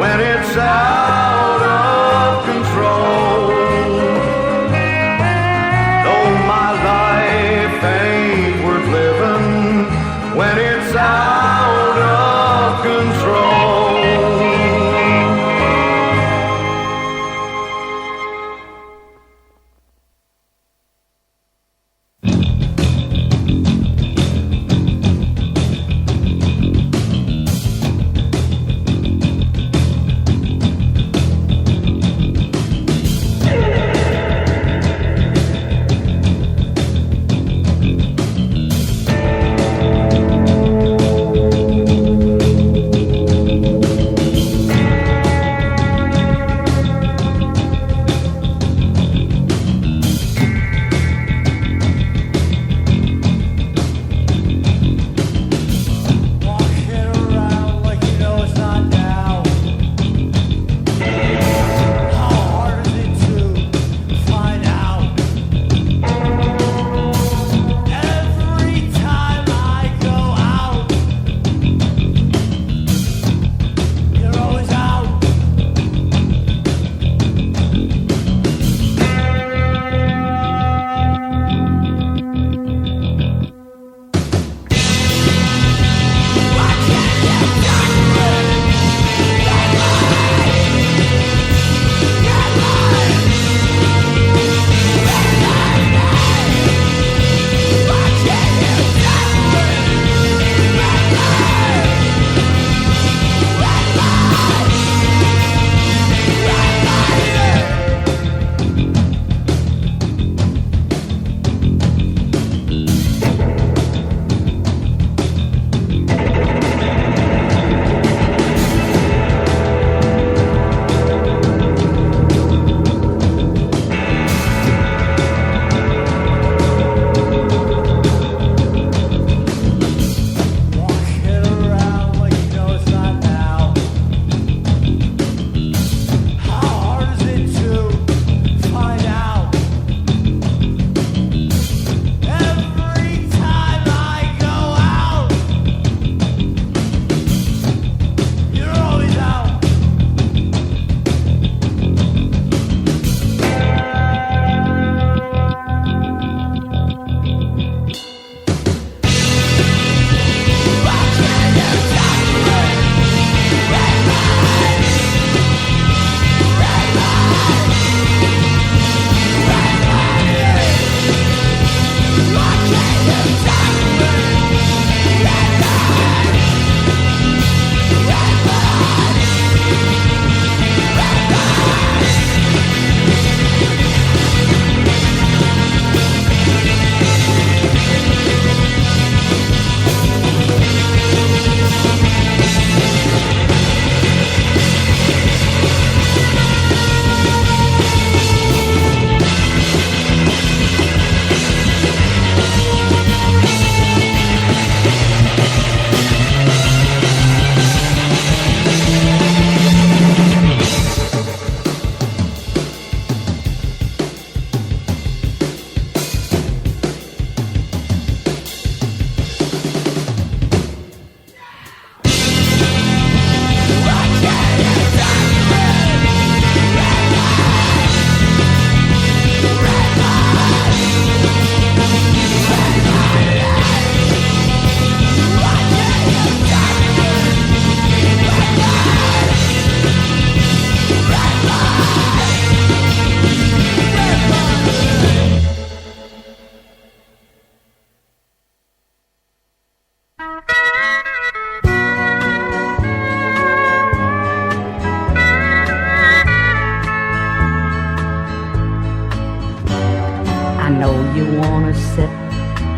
when it's out of control. No, my life ain't worth living when it's out of control.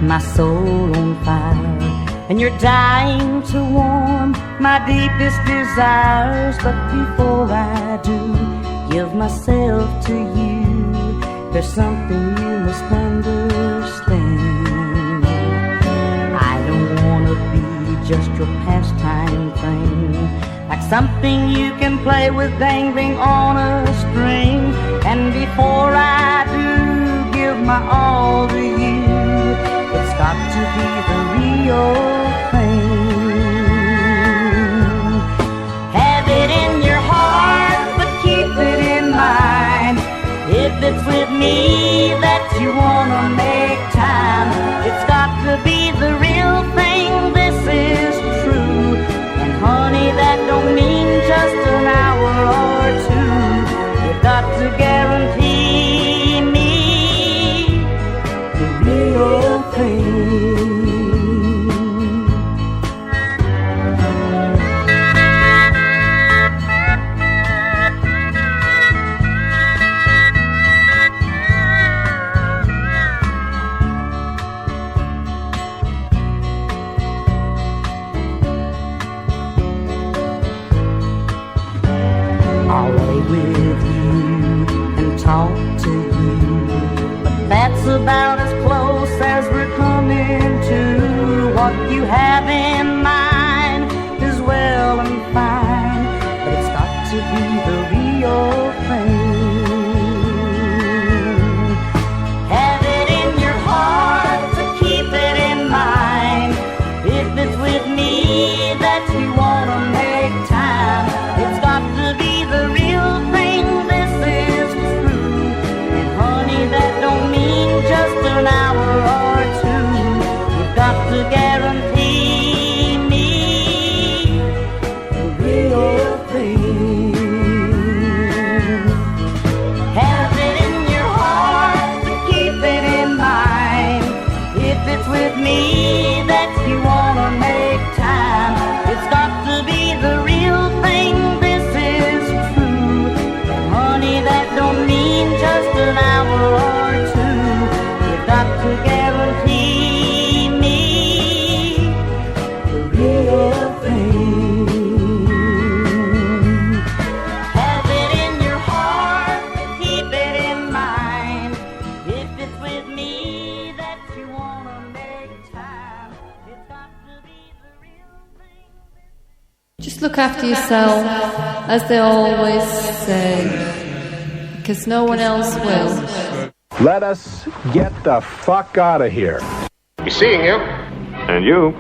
my soul on fire, and you're dying to warm my deepest desires. But before I do give myself to you, there's something you must understand. I don't want to be just your pastime thing, like something you can play with dangling on a string. And before I do give my all to you, it's got to be the real thing. Have it in your heart, but keep it in mind. If it's with me that you wanna make time, it's got to be the real thing. This is true, and honey, that don't mean just an hour or two. You've got to guarantee me the real thing. I'll lay with you and talk to you, but that's about as close as we're coming to. What you have in mind is well and fine, but it's got to be the real thing. Have it in your heart to keep it in mind. If it's with me that you wanna make time, it's got to be the real thing. This is true, and honey, that don't mean just an hour or two. You've got to guarantee me the real thing. Have it in your heart to keep it in mind. If it's with me that you wanna make time, it's got to be the real thing. This is true, and honey, that don't mean just an hour or two. You've got to guarantee me the real thing. Have it in your heart to keep it in mind. If it's with me that you wanna make time, it's got to be the real thing. Just look after yourself, as they always say, because no one else will. Let us get the fuck out of here. Be seeing you. And you.